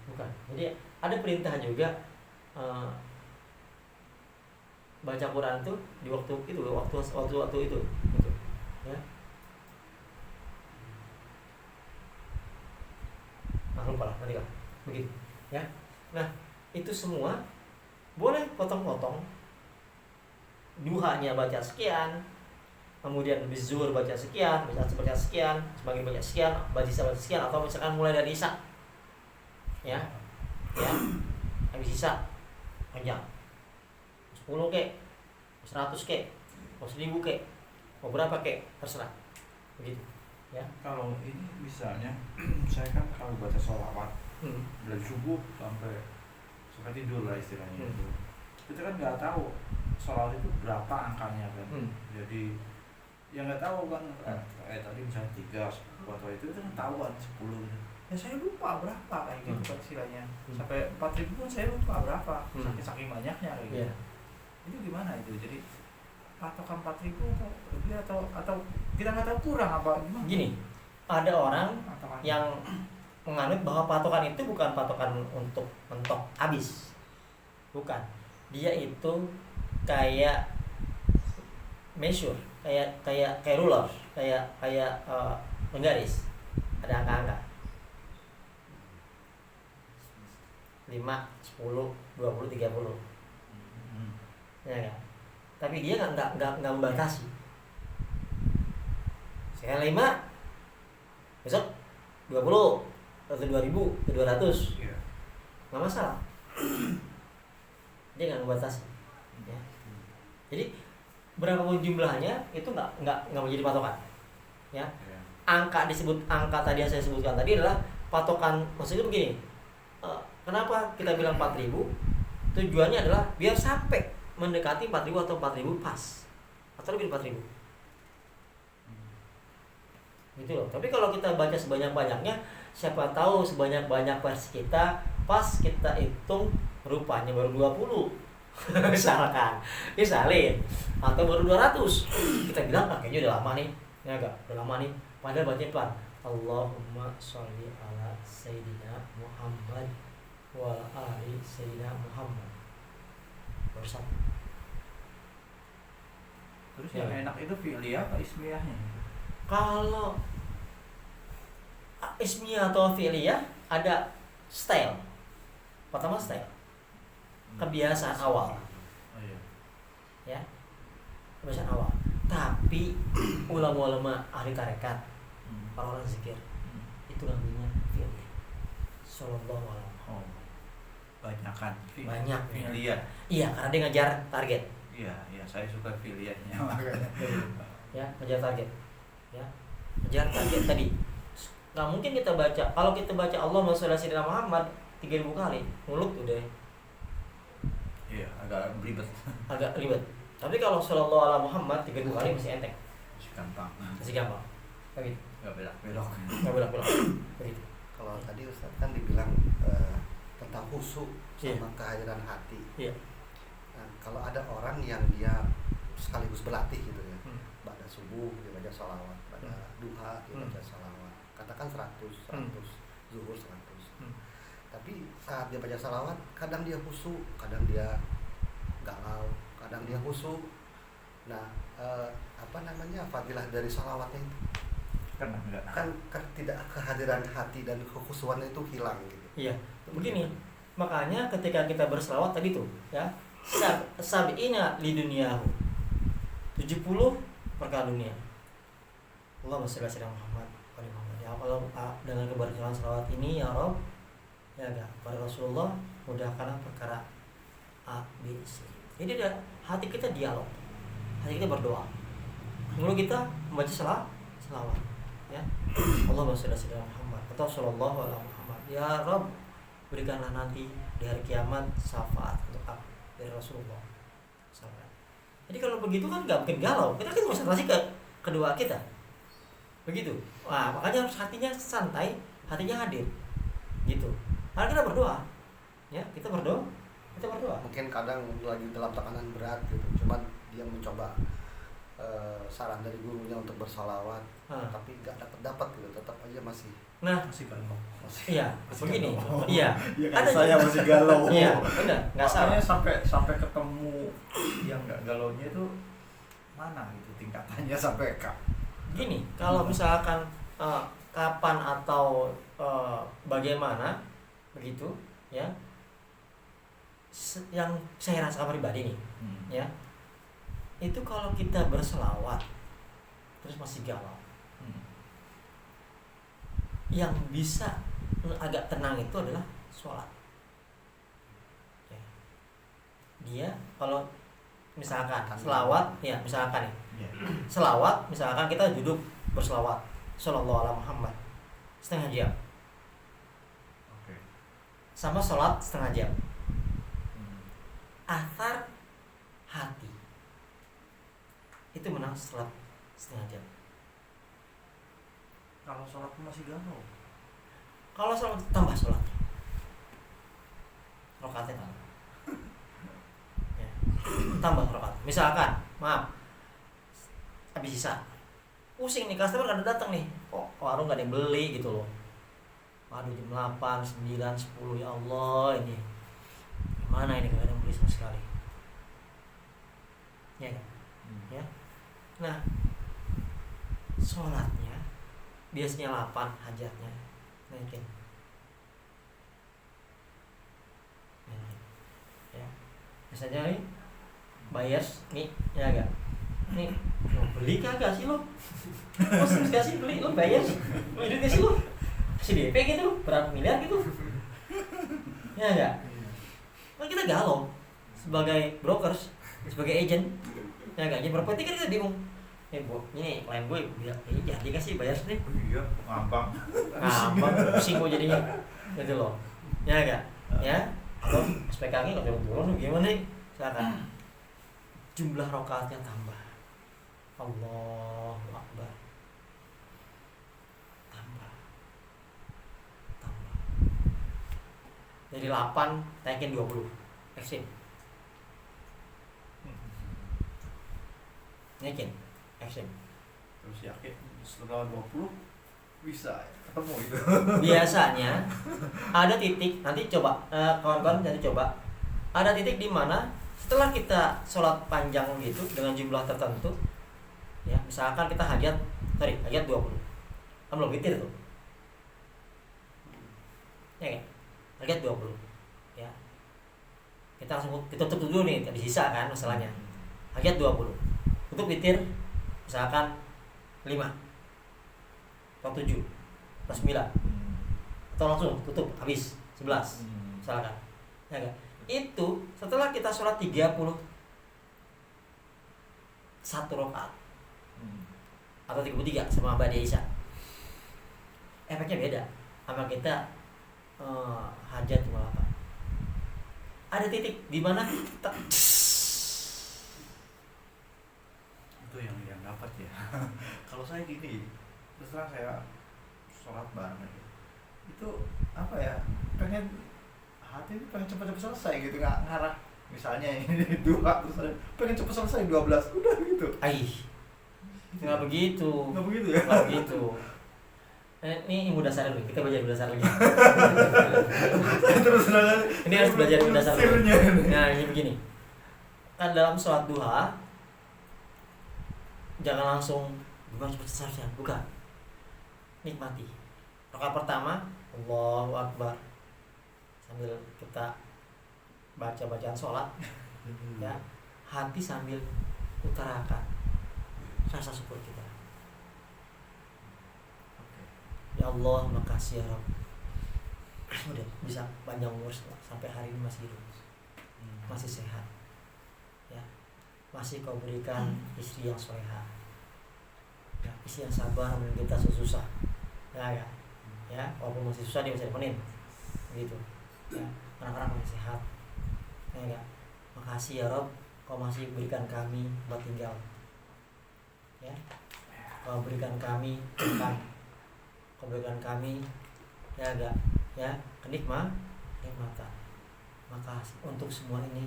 Bukan. Jadi ada perintah juga baca Quran tuh di waktu itu, waktu itu, gitu. Ya. Lupa lah, nanti begitu. Ya. Nah, itu semua boleh potong-potong, duhanya baca sekian, kemudian habis zuhur baca sekian, baca sekian, semakin baca sekian, baca sekian, atau misalkan mulai dari isya, ya, habis isya panjang, 10 kek, 100 kek, mau 1000 kek, mau berapa kek, terserah, begitu, ya. Kalau ini misalnya saya kan kalau baca sholawat dari subuh sampai tidur lah istilahnya itu, kita kan nggak tahu sholawat itu berapa angkanya kan, jadi yang nggak tahu kan tadi misalnya 3 atau itu kan tahuan 10 gitu. Ya saya lupa berapa kayak gitu kan istilahnya, sampai 4.000 pun saya lupa berapa, saking banyaknya kayak gitu. Itu gimana itu, jadi patokan 4.000 atau lebih atau kita nggak tahu kurang apa gimana? Gini, ada orang Patokan. yang menganut bahwa patokan itu bukan patokan untuk mentok habis, bukan. Dia itu kayak measure, kayak ruler, kayak menggaris, ada angka-angka 5, 10, 20, 30, ya kan? Tapi dia nggak membatasi. Sekarang 5, besok 20 atau 2000 atau 200, nggak masalah. Dia nggak membatasi, ya. Jadi berapapun jumlahnya itu nggak menjadi patokan, ya. Angka tadi yang saya sebutkan tadi adalah patokan. Maksudnya begini, kenapa kita bilang 4.000? Tujuannya adalah biar sampai mendekati 4.000 atau 4.000 pas, atau lebih 4.000, gitu loh. Tapi kalau kita baca sebanyak-banyaknya, siapa tahu sebanyak-banyak versi kita pas kita hitung rupanya baru 20 misalnya, atau baru 200. Kita bilang kayaknya udah lama nih, ya enggak? Udah lama nih. Padahal baca pelan. Allahumma sholli ala sayyidina Muhammad wa ali sayyidina Muhammad. Bersatu. Terus yang enak itu fi'liyah apa ismiyahnya? Kalau ismiyah atau fi'liyah ada style. Pertama style, kebiasaan awal, ya, kebiasaan awal. Tapi ulama-ulama ahli tarekat, orang-orang zikir, itu namanya fi'liyah. Sallallahu alaihi wasallam. Banyakan. Banyak. Fi'liyah. Iya, karena dia ngajar target. Iya, saya suka fi'liyahnya makanya. Ya, ngejar target. Ya, ngejar target tadi. Nggak mungkin kita baca, kalau kita baca Allahumma sholli ala sayyidina Muhammad 3.000 kali, mulut udah Iya, agak ribet. agak ribet. Tapi kalau sallallahu ala Muhammad 3.000 kali masih enteng, Masih gampang. masih gampang. Begitu. Nggak belok-belok. Nggak belok-belok. Begitu. Kalau tadi Ustaz kan dibilang tentang khusyuk sama kehadiran hati. Iya. Nah, kalau ada orang yang dia sekaligus berlatih gitu ya, pada subuh dia baca sholawat, pada duha dia baca sholawat, katakan 100, zuhur 100. Tapi saat dia baca sholawat, kadang dia khusyuk, kadang dia galau, kadang dia khusyuk. Nah, apa namanya, fadilah dari sholawatnya itu kan tidak kehadiran hati dan kekhusyuan itu hilang gitu. Iya. Begini, makanya ketika kita berselawat tadi tuh, ya, sab'ina li dunyahu, 70 perkara dunia. Allahumma sholli ala sayyidina Muhammad wa ali Muhammad. Ya Allah, dengan keberkahan selawat ini ya Rabb, ya enggak, pada Rasulullah mudahkanlah perkara A, B, C. Jadi hati kita dialog, hati kita berdoa, mulut kita membaca selawat, ya. Allahumma sholli ala sayyidina Muhammad atau sallallahu alaihi Muhammad. Ya Rabb, berikanlah nanti di hari kiamat syafaat untuk aku dari Rasulullah SAW. Jadi kalau begitu kan nggak mungkin galau, kita kan konsentrasi ke kedua kita, begitu. Nah, makanya harus hatinya santai, hatinya hadir, gitu. Karena kita berdoa, ya, kita berdoa. Mungkin kadang lagi dalam tekanan berat gitu, cuman dia mencoba saran dari gurunya untuk bersalawat, tapi nggak dapat gitu, tetap aja masih galau. Iya, begini, iya. Ada saya masih galau. Iya, benar, nggak salah. Sampai ketemu yang nggak galaunya itu mana gitu tingkatannya sampai Gini, kalau misalkan kapan atau bagaimana begitu, ya, yang saya rasakan pribadi nih, ya, itu kalau kita berselawat terus masih galau, yang bisa agak tenang itu adalah sholat. Ya. Dia kalau misalkan selawat, ya misalkan nih, selawat, misalkan kita duduk berselawat, Shallallahu alaihi Muhammad setengah jam, sama sholat setengah jam, athar hati itu menang sholat setengah jam. Kalau sholat masih galau. Kalau sholat tambah sholat, rakaatnya tambah, ya, tambah rakaat. Misalkan, maaf, habis sisa, pusing nih, customer ada datang nih, kok warung gak ada yang beli gitu loh. Waduh, jam 8, 9, 10, ya Allah, ini gimana ini, gak ada yang beli sama sekali. Ya kan? Ya. Nah, sholatnya biasanya 8, hajatnya naikin. Ya. Misalnya nih, buyers nih, ya gak? Nih, mau beli kagak sih lo? Terus kasih beli lo, buyers, mau hidup sih lo? Kasih DP gitu, berapa miliar gitu? Ya gak? Nah, kita galau sebagai brokers, sebagai agent, ya gak? Jadi properti kan kita bingung. Ini klien gue bilang, jadi kasih bayar nih. Iya, ngambang, pusing gue jadinya, gitu loh. Ya gak? Ya, atau SPK-nya nggak turun-turun, gimana nih? Silakan. Jumlah rakaatnya tambah. Allahu Akbar. Tambah. Dari 8 naikin 20. Ekstrim. Naikin. Action. terus yakin setelah 20 bisa ketemu itu. Biasanya ada titik, nanti coba kawan-kawan nanti coba, ada titik di mana setelah kita sholat panjang gitu dengan jumlah tertentu, ya misalkan kita hajat 20, kan belum witir tuh, ya kan, hajat 20, ya kita langsung kita tutup dulu nih, habis sisa kan masalahnya, hajat 20, tutup witir misalkan 5 atau 7 atau 9 atau langsung tutup habis 11 misalkan, ya kan? Itu setelah kita sholat 31 rakaat atau 33 sama Ba'da Isya, efeknya beda sama kita hajat 58. Ada titik di mana kita Itu yang dapat ya. Kalau saya gini, terus terang saya sholat bareng aja. Itu apa ya? Hati itu pengen cepat-cepat selesai gitu, nggak ngarah. Misalnya ini 2 terus pengen cepat selesai 12, udah gitu. Nggak begitu. Nggak begitu ya? Nggak begitu. Ini ilmu dasar dulu, kita belajar ilmu dasar lagi. Terus Ini harus belajar ilmu dasar dulu. tafsirnya. Nah, ini begini. Kan dalam sholat duha jangan langsung bukan seperti seharusnya, bukan. Nikmati. Rakaat pertama, Allahu Akbar. Sambil kita baca bacaan sholat, ya, hati sambil utarakan rasa syukur kita. Ya Allah, makasih ya Rabb. Udah bisa panjang umur sampai hari ini masih hidup, masih sehat, ya, masih kau berikan istri yang soleha, ya, istri yang sabar menunggu kita susah, ya, ya, walaupun masih susah dia bisa nemenin, gitu, ya, anak-anak masih sehat, ya, makasih ya Rabb, kau masih berikan kami tempat tinggal, ya, kau berikan kami makan, kau berikan kami, ya, enggak, ya, kenikmatan. Maka untuk semua ini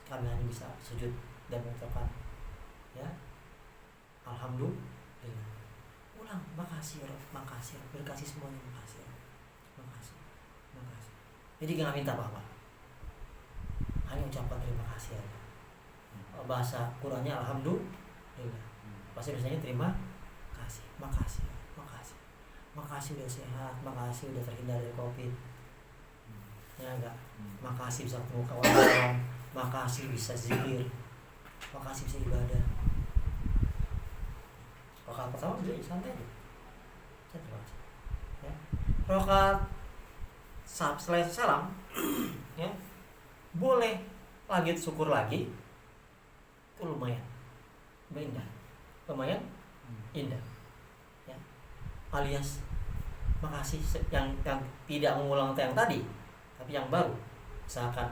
kami hanya bisa sujud dan mengucapkan, ya, alhamdulillah. Ulang, makasih ya Rabb, makasih, berkasih semuanya, makasih, makasih. Jadi jangan minta apa-apa, hanya ucapkan terima kasih ya. Bahasa Qurannya alhamdulillah, bahasa Indonesianya terima kasih, makasih, makasih udah sehat, makasih udah terhindar dari COVID, ya enggak, makasih bisa ketemu kawan-kawan, makasih bisa zikir, makasih bisa ibadah. Rakaat pertama bisa santai aja, santai aja. Ya. Rakaat selesai salam, ya boleh lagi syukur lagi, itu lumayan indah, lumayan indah, ya. Alias makasih yang tidak mengulang yang tadi, tapi yang baru, misalkan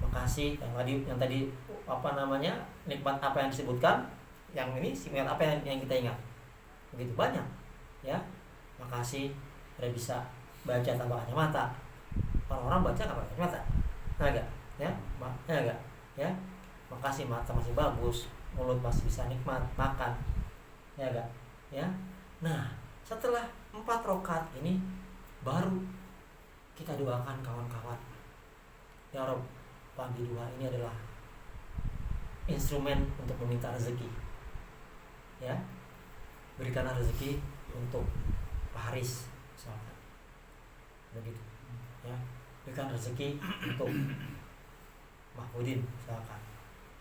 makasih yang tadi apa namanya, nikmat apa yang disebutkan, yang ini nikmat apa yang kita ingat, begitu banyak, ya. Makasih udah bisa baca tanpa kacamata, orang-orang baca tanpa kacamata, enggak, ya, enggak, ya. Makasih mata masih bagus, mulut masih bisa nikmat makan, ya enggak, ya. Nah, setelah 4 rakaat ini baru kita doakan kawan-kawan, ya Rob, pagi duha ini adalah instrumen untuk meminta rezeki, ya. Berikanlah rezeki untuk Pak Haris misalkan, begitu, ya. Berikan rezeki untuk Mahmudin misalkan,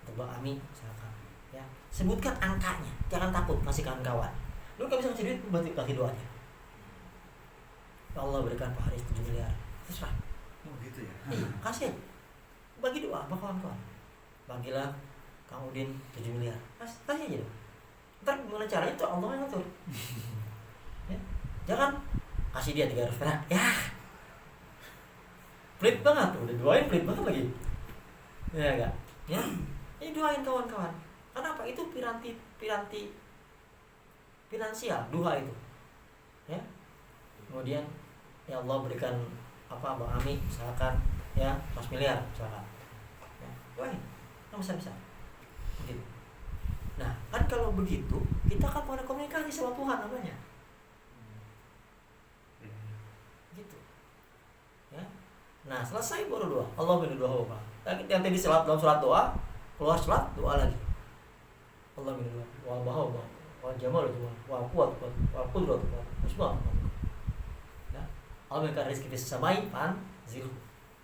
untuk Bang Ami misalkan, ya. Sebutkan angkanya, jangan takut kasih kawan-kawan. Lu kalau bisa ngasih duit, berarti kasih doanya. Ya Allah, berikan Pak Haris 7 miliar, terserah. Oh gitu ya. Iya, kasih, bagi doa sama kawan-kawan. Bagilah Kang Udin 7 miliar, kasih aja dong. Ntar gimana caranya itu Allah yang ngatur. Ya. Jangan kasih dia 300 perak, ya pelit banget, udah doain pelit banget lagi, ya enggak, ya. Ini doain kawan-kawan. Kenapa? Itu piranti finansial duha itu, ya. Kemudian ya Allah berikan apa Bang Ami misalkan, ya 100 miliar misalkan, ya. Doain, yang besar-besar begitu. Nah kan kalau begitu kita kan pada komunikasi sama Tuhan namanya, gitu, ya. Nah selesai baru doa, Allah beri doa apa? Yang tadi dalam surat doa, keluar surat doa lagi, Allah beri doa, wa bahwa wa jamal wa kuat wa qudrat wa husna. Ya, Allah berikan rezeki di samai pan ziru,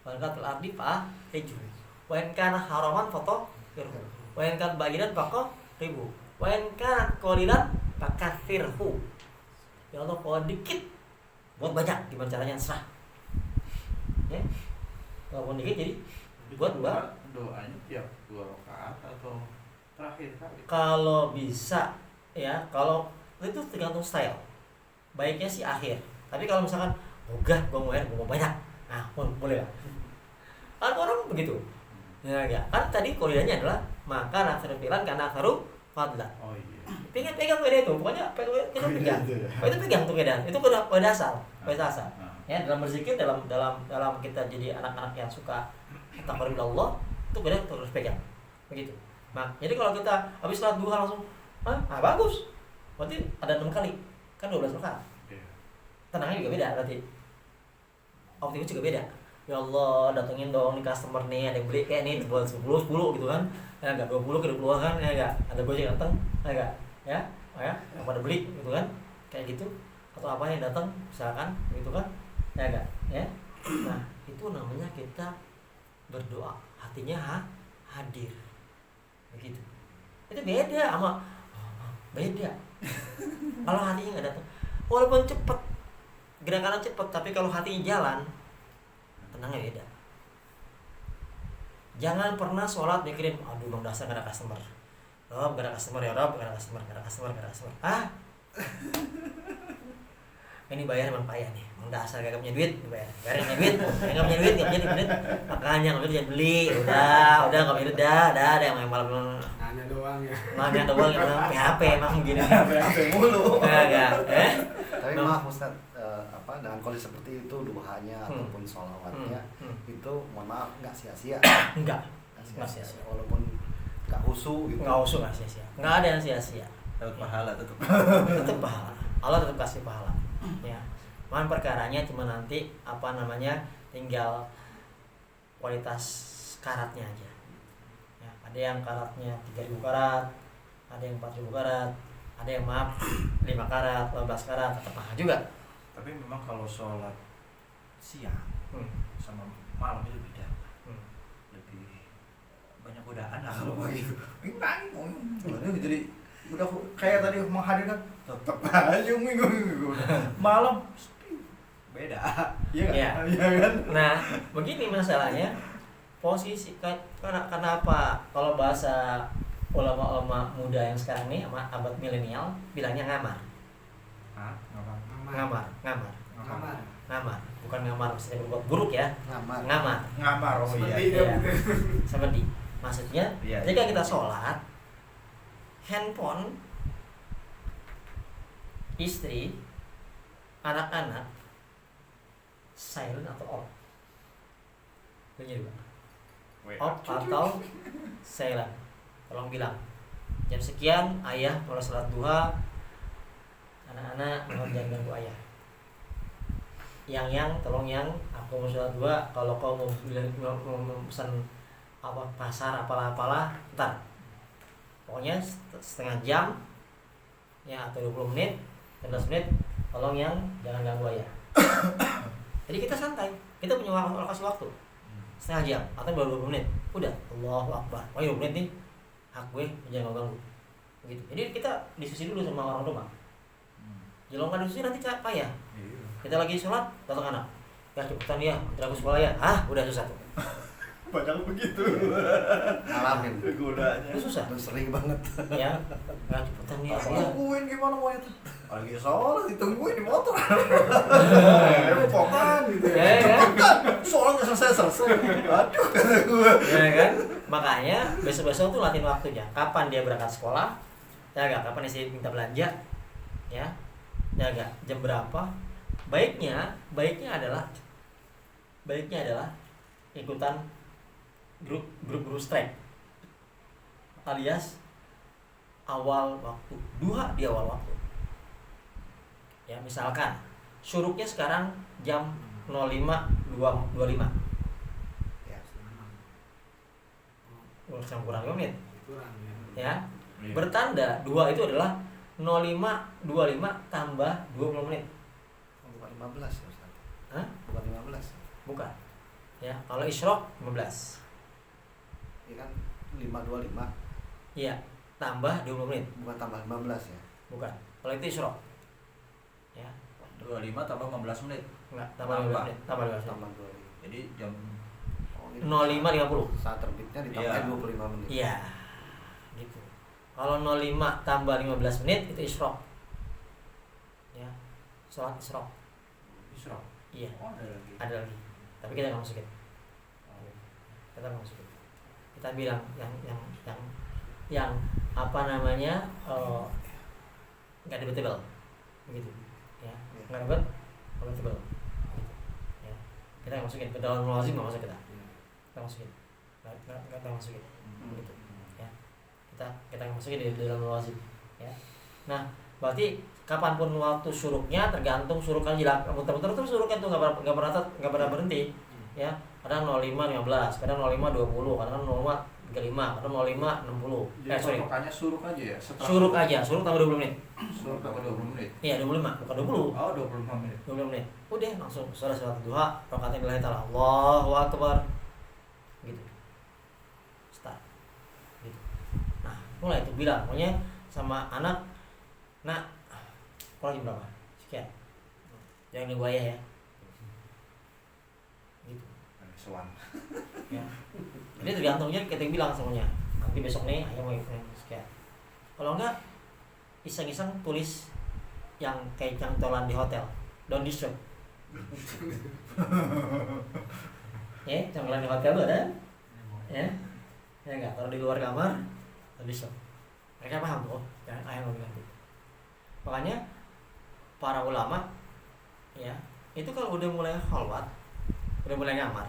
wa kat al-ardi fa hiju, wa in kana haraman foto firhu, wa in kana bagidan faqo ribu, wa in kana qalilan fakathirhu. Ya Allah, kalau dikit buat banyak, gimana caranya serah, ya. Kalau dikit jadi buat doanya tiap 2 rakaat atau terakhir kali. Kalau bisa, ya, kalau itu tergantung style. Baiknya sih akhir. Tapi kalau misalkan gue mau banyak, nah boleh lah. Kan orang begitu, ya enggak. Kan tadi koridornya adalah maka naksaru filan karena naksaru fadla. Oh iya. Pegang kaidah itu, pokoknya kita pegang. Itu pegang tuh kaidah. Itu kaidah asal, Ya, dalam berzikir, dalam kita jadi anak-anak yang suka taqarrub ila Allah, itu kaidah terus pegang. Begitu. Nah, jadi kalau kita habis salat duha langsung, bagus. Berarti ada 6 kali. Kan 12 rakaat. Tenangnya juga beda berarti. Optimis juga beda. Ya Allah, datengin dong nih customer nih, ada yang beli kayak nih buat 10 gitu kan. Ya enggak 20 ke 20 kan, ya enggak. Ada Gojek datang, ya enggak. Ya, yang pada beli gitu kan. Kayak gitu. Atau apa yang datang misalkan gitu kan. Ya enggak, ya. Nah, itu namanya kita berdoa, hatinya hadir. Begitu. Itu beda sama beda. Kalau hatinya nggak datang, walaupun cepet, gerakannya cepet, tapi kalau hatinya jalan, tenangnya beda. Jangan pernah sholat mikirin, aduh bang dasar gak ada customer, Rob gak ada customer ya Rob, gak ada customer. Ini bayar emang payah nih, bang dasar gak punya duit, bayar gak punya duit, makanya nggak bisa beli, udah nggak punya duit, dah ada yang malam nanya doang ya, PHP emang gini, PHP mulu, enggak, Tapi maaf Ustaz, dengan kondisi seperti itu duhanya ataupun sholawatnya itu mohon maaf nggak sia-sia. Nggak sia-sia. Walaupun nggak khusyuk gitu. Nggak sia-sia. Nggak ada yang sia-sia. Dapat pahala tetap. Tetap pahala. Allah tetap kasih pahala. Ya. Cuman perkaranya cuma nanti tinggal kualitas karatnya aja. Ya, ada yang karatnya 3.000 karat, ada yang 4.000 karat, ada yang 5 karat, 15 karat, tetap mahal juga. Tapi memang kalau sholat siang sama malam itu beda. Lebih banyak godaan lah kalau begitu. Jadi udah kayak tadi menghadirkan tetap aja minggu malam beda. Iya Iya. kan? Iya kan? Nah, begini masalahnya. Posisi kenapa kalau bahasa ulama-ulama muda yang sekarang nih sama abad milenial bilangnya ngamar. Hah? Ngamar. Bukan ngamar maksudnya berbuat buruk ya. Ngamar. Oh iya. Iya. Seperti maksudnya Iya, ketika iya. kita sholat, handphone, istri, anak-anak silent atau off? Bunyi juga. Off atau silent? Tolong bilang. Jam sekian ayah mulai sholat duha, anak-anak mohon jangan ganggu ayah. Yang tolong yang aku mau sholat duha, kalau kau mau pesan apa pasar apalah ntar. Pokoknya setengah jam ya atau 20 menit, 15 menit tolong yang jangan ganggu ayah. Jadi kita santai, kita punya alokasi waktu setengah jam atau baru 20 menit, udah Allahu Akbar, 20 menit nih hak gue jangan ganggu gitu. Jadi kita diskusi dulu sama orang rumah. Jelongkan diskusi nanti payah. Kita lagi sholat, datang anak, ya cepetan ya, aku sekolah ya, udah susah tuh. Padahal begitu. Ngalamin. Godanya. Itu susah. Itu sering banget. Ya cepetan ya. Tungguin gimana mau itu? Lagi sholat ditungguin di motor. Pokan gitu Ya kan? Sholat nggak selesai. Aduh kata gue. Ya kan? Makanya besok-besok tuh latihan waktunya. Kapan dia berangkat sekolah? Ya enggak, kapan istri minta belanja? Ya. Ya enggak, jam berapa? Baiknya adalah ikutan grup strike. Alias awal waktu, duha di awal waktu. Ya, misalkan syuruknya sekarang jam 05.25. Ya. Kurang 5 menit. Ya. Iya. Bertanda 2 itu adalah 05.25 tambah 20 menit. Bukan 15 ya Ustaz. Hah? Bukan 15. Bukan. Ya, kalau isyraq 15. Iya kan 525 Iya, tambah 20 menit. bukan tambah 15 ya. Bukan. Kalau itu isyraq. Ya, 25 tambah 15 menit. enggak, tambah 15 menit. Tambah 15 menit. Tambah 25. Jadi jam Oh, gitu. 05.50. Saat terbitnya ditambah Iya. 25 menit. Iya. Gitu. Kalau 05 tambah 15 menit itu isyraq. Ya. Salat isyraq. isyraq. Iya, Oh, ada lagi. ada lagi. Tapi kita nggak masukin. Kita nggak masukin. Kita bilang yang apa namanya nggak debatable, begitu. Ya, nggak debatable. Gitu. Ya. Kita nggak masukin ke dalam lazim, nggak masuk kita. Kita masukin. Nggak masukin. Begitu. Ya. Kita nggak masukin di dalam lazim. Ya. Nah, berarti kapanpun waktu syuruknya tergantung syuruknya jelas muter-muter terus syuruknya tuh nggak pernah berhenti ya, kadang 05.15, kadang 05.20, kadang 05.35, kadang 05.60. Sorry, Makanya suruk aja ya. syuruk aja, syuruk tambah 20 menit. Suruk tambah 20 menit. Iya, 25, bukan 20. Oh, 25 menit. 20 menit. Udah langsung sholat duha, rakaat lillahi ta'ala. Allahu akbar. Gitu. Start. Gitu. Nah, mulai itu bilang pokoknya sama anak, "Nak, kalau jam berapa? Sekian. Jangan nunggu ayah ya." Gitu. Soan. Ya. Jadi tergantungnya kita yang bilang semuanya. Nanti besok nih ayah mau sekian. Kalau enggak iseng-iseng tulis yang kayak cantolan di hotel. Don't disturb. Ya, cantolan di hotel tuh ada. Ya. Ya enggak, kalau di luar kamar don't disturb. Mereka paham tuh, jangan ayah mau bilang gitu. Makanya para ulama ya, itu kalau udah mulai khalwat, udah mulai ngamar,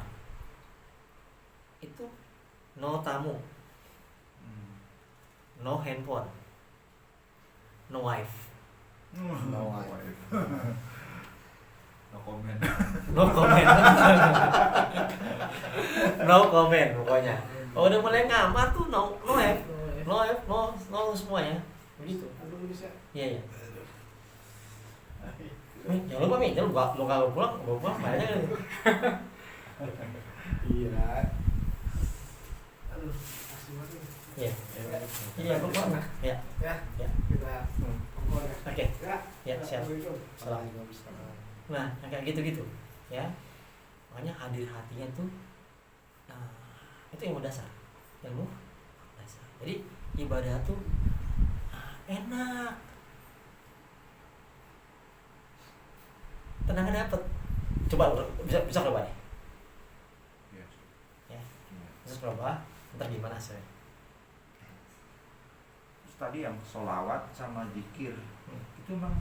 itu no tamu, no handphone, no wife, No wife. No comment. no comment, no comment pokoknya. Kalau udah mulai ngamar tuh no wife, no semuanya, begitu. Iya. Jangan lupa Mi, jangan lupa lo kalau pulang banyak kan. Iya. Aduh, asli banget. Iya. Ya, Iya, pokoknya. Ya. Ya, Ya. kita Oke. ya. Ya, siap. Salam. Waalaikumsalam. Nah, yang kayak gitu-gitu, ya. Makanya hadir hatinya tuh, nah, itu ilmu dasar, ilmu dasar. Jadi ibadah tuh enak, tenangnya dapet. Coba bisa coba deh, Iya. ya. Iya. Bisa coba, ntar gimana sih? Terus tadi yang sholawat sama zikir itu emang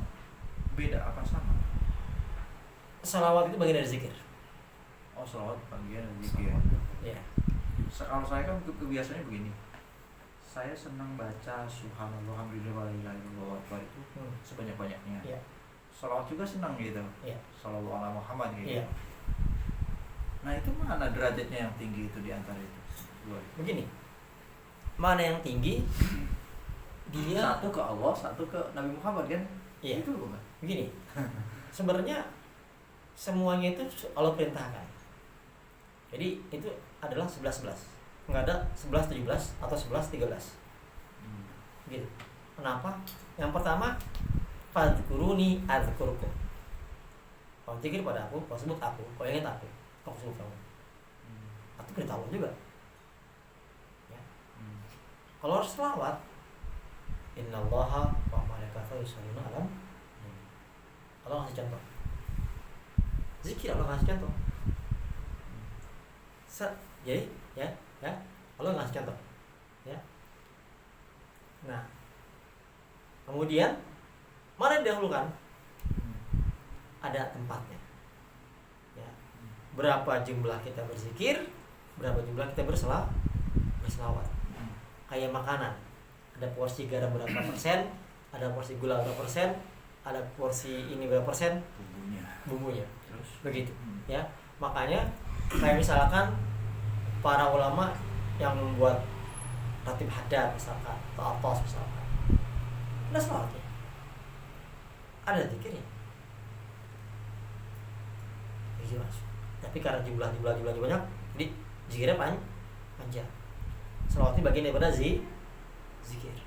beda apa sama? Salawat itu bagian dari zikir. Oh, sholawat bagian dari zikir. Ya. Kalau saya kan kebiasaannya begini. Saya senang baca subhanallah alhamdulillah wa la ilaha illallah akbar itu sebanyak-banyaknya. Iya. Sholawat juga senang gitu. Iya. Shallallahu ala Muhammad gitu. Iya. Nah, itu mana derajatnya yang tinggi itu di antara itu? Dua. Begini, mana yang tinggi? Dia. Satu ke Allah, satu ke Nabi Muhammad kan? Iya. Itu bukan? Begini, sebenarnya semuanya itu Allah perintahkan. Jadi itu adalah 11-11. Nggak ada 11-17 atau 11-13. Gitu. Kenapa? Yang pertama, fadhkuruni adzkurkum. Kalau zikir pada aku, kalau sebut aku, kalau ingat aku sebut kamu. Itu perintah Allah juga. Ya. Kalau harus selawat, innallaha wa malaikatahu yusholluna 'alan nabi. Allah ngasih contoh. Zikir Allah ngasih contoh. Jadi ya Allah ngasih contoh. Ya. Nah, kemudian mana yang didahulukan? Ada tempatnya. Ya. Berapa jumlah kita berzikir, berapa jumlah kita berselawat. Kayak makanan. Ada porsi garam berapa persen, ada porsi gula berapa persen, ada porsi ini berapa persen bumbunya. Terus Begitu. Ya. Makanya kayak misalkan para ulama yang membuat ratib haddad misalkan atau atos misalkan, ada selawatnya, ada zikirnya, jelas. Tapi karena jumlahnya banyak, jadi zikirnya panjang. Selawatnya bagian daripada zikir,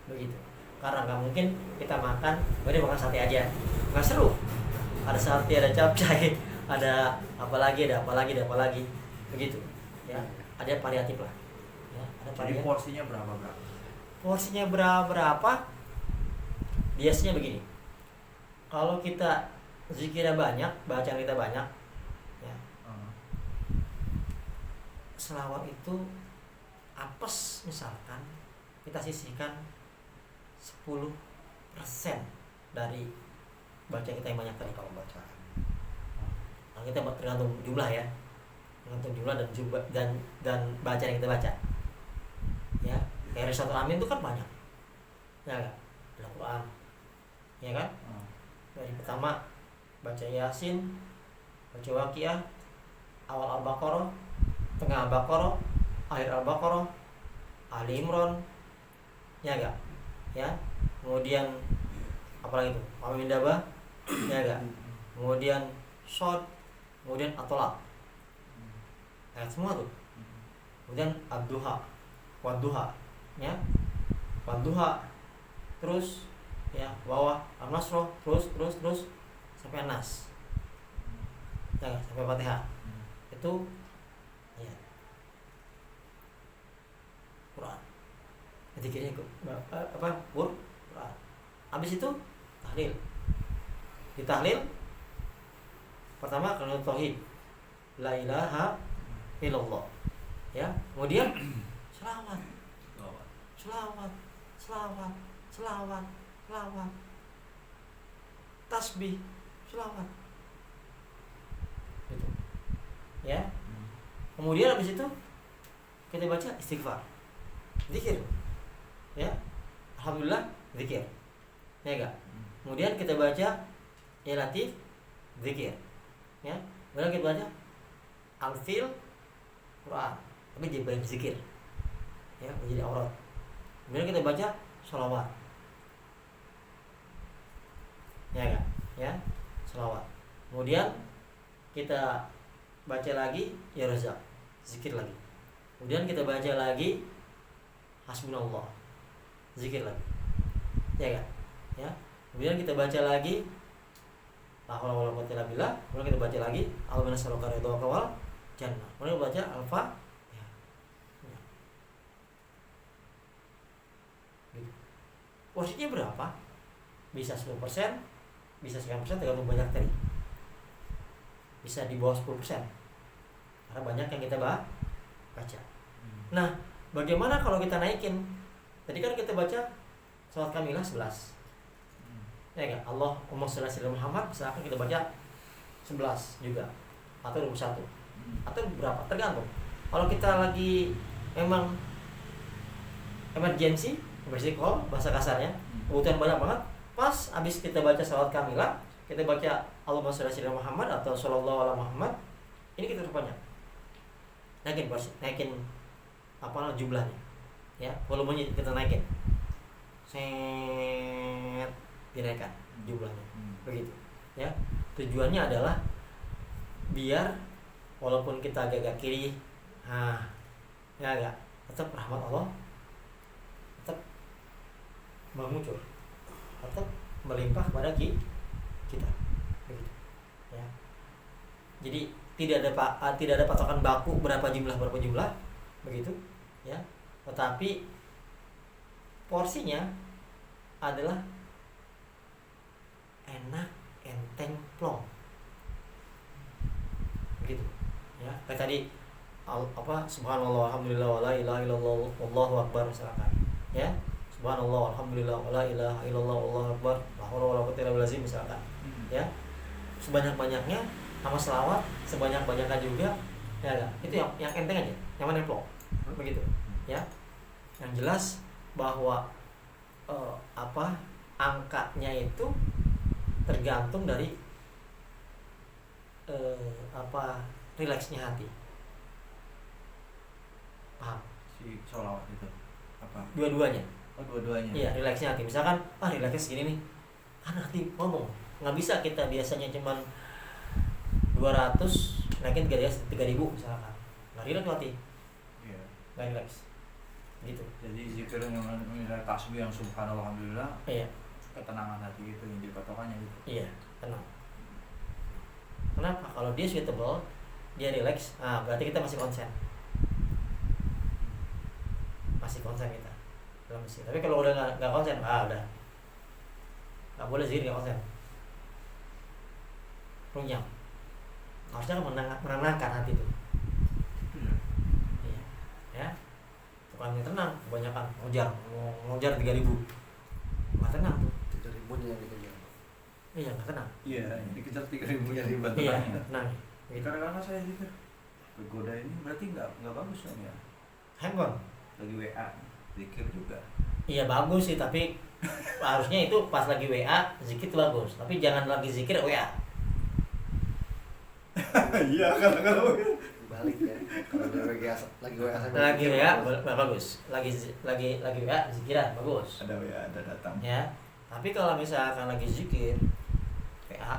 begitu. Karena nggak mungkin kita makan, makan sate aja, nggak seru. Ada sate, ada capcay, ada apa lagi, begitu. Ya, ada variatif lah. Ya, ada jadi variatif. porsinya berapa? Porsinya berapa? Biasanya begini. Kalau kita zikirnya banyak, bacaan kita banyak, ya. Selawat itu apes misalkan kita sisihkan 10% dari bacaan kita yang banyak tadi. Kalau bacaan. Nah, kita tergantung jumlah ya. Tergantung jumlah dan bacaan yang kita baca. Ya, kayak Risalatul Amin itu kan banyak. Ya enggak? Al-Qur'an. Ya kan? Dari pertama baca Yasin, baca Waqiah, awal Al-Baqarah, tengah Al-Baqarah, akhir Al-Baqarah, Ali Imran. Ya enggak? Ya. Kemudian apalagi itu? Amin Dabah. Ya enggak? Kemudian Shod, kemudian At-Tolaq. Ayat semua tuh. Kemudian Ad-Duha, Wad-Duha, ya. Wad-Duha. Terus ya, bawah Al-Nasr, terus sampai Nas. Ya, sampai Fatihah. Itu ya. Quran. Zikirnya apa? Quran. Habis itu tahlil. Di tahlil pertama kalau tauhid, la ilaha illallah. Ya, kemudian selawat, tasbih, selawat. Gitu. Ya. Kemudian habis itu kita baca istighfar. Zikir. Ya. Alhamdulillah zikir. Ya enggak? Kemudian kita baca ya Latif, zikir. Ya. Kemudian kita baca Al-Fil, Quran. Tapi jadi banyak zikir. Ya, menjadi aurat. Kemudian kita baca sholawat. Ya enggak? Ya, sholawat. Kemudian kita baca lagi ya Razak, zikir lagi. Kemudian kita baca lagi hasbunallah, zikir lagi, ya kan? Ya, kemudian kita baca lagi la haula wala quwwata illa billah, kemudian kita baca lagi Allahumma nas'aluka ridhaka wal jannah, kemudian baca al-Fatihah. Ya. Gitu. Porsinya berapa? Bisa 10%, bisa 9%, tergantung banyak tadi. Bisa di bawah 10%, karena banyak yang kita baca. Nah, bagaimana kalau kita naikin? Tadi kan kita baca salat kamilah 11. Ya kan? Allahumma shalli ala Muhammad, misalkan kita baca 11 juga atau 21 atau berapa, tergantung. Kalau kita lagi memang emergency call bahasa kasarnya, kebutuhan banyak banget, pas abis kita baca salat kamilah, kita baca Allahumma shalli ala Muhammad atau sallallahu ala Muhammad, ini kita terbanyak. Naikin apa jumlahnya. Ya, volumenya kita naikin. Dinaikkan jumlahnya. Begitu. Ya. Tujuannya adalah biar walaupun kita agak kiri, ya enggak, tetap rahmat Allah tetap mengucur, tetap melimpah kepada kita. Begitu. Ya. Jadi tidak ada patokan baku berapa jumlah, begitu. Ya. Tetapi porsinya adalah enak, enteng, plong, begitu ya. Kayak tadi subhanallah alhamdulillah wala ilaha illallah wallahu akbar, misalkan ya, subhanallah alhamdulillah wala ilaha illallah wallahu akbar la haula wala quwwata illa billah, misalkan ya, sebanyak-banyaknya, sama selawat sebanyak-banyaknya juga ya. Itu yang enteng aja, yang mana plong, begitu ya. Yang jelas bahwa angkanya itu tergantung dari rileksnya hati. Paham? Si sholawat itu apa? Dua-duanya. Oh, dua-duanya. Iya, rileksnya hati. Misalkan rileksnya segini nih, kan hati ngomong. Nggak bisa kita biasanya cuman 200 naikin 3.000 misalkan. Nggak rileks hati. Iya. Nggak rileks. Gitu. Jadi zikir yang menilai tasbih yang subhanallah alhamdulillah. Iya. Ketenangan hati itu yang jadi patokannya gitu. Iya, tenang. Kenapa? Kalau dia suitable, dia relax, berarti kita masih konsen. Masih konsen kita dalam isi. Tapi kalau udah nggak konsen, udah nggak boleh zikir nggak konsen. Runyam. Harusnya menenangkan hati itu. Iya. Ya. Bukannya tenang, kebanyakan ngejar 3.000. Nggak tenang tuh. 3.000 yang dikejar. Iya, nggak tenang. Iya, dikejar 3.000 jadi bantuan. Iya, tenang. Gitu. Kadang-kadang saya gitu kegoda ini berarti nggak bagus dong ya. Handphone. Lagi WA, zikir juga. Iya bagus sih, tapi harusnya itu pas lagi WA zikir itu bagus, tapi jangan lagi zikir WA. Iya, kalau Balik ya. Kalau lagi WA Lagi WA bagus. Lagi WA zikiran bagus. ada WA ada datang. Ya. Tapi kalau misalkan lagi zikir WA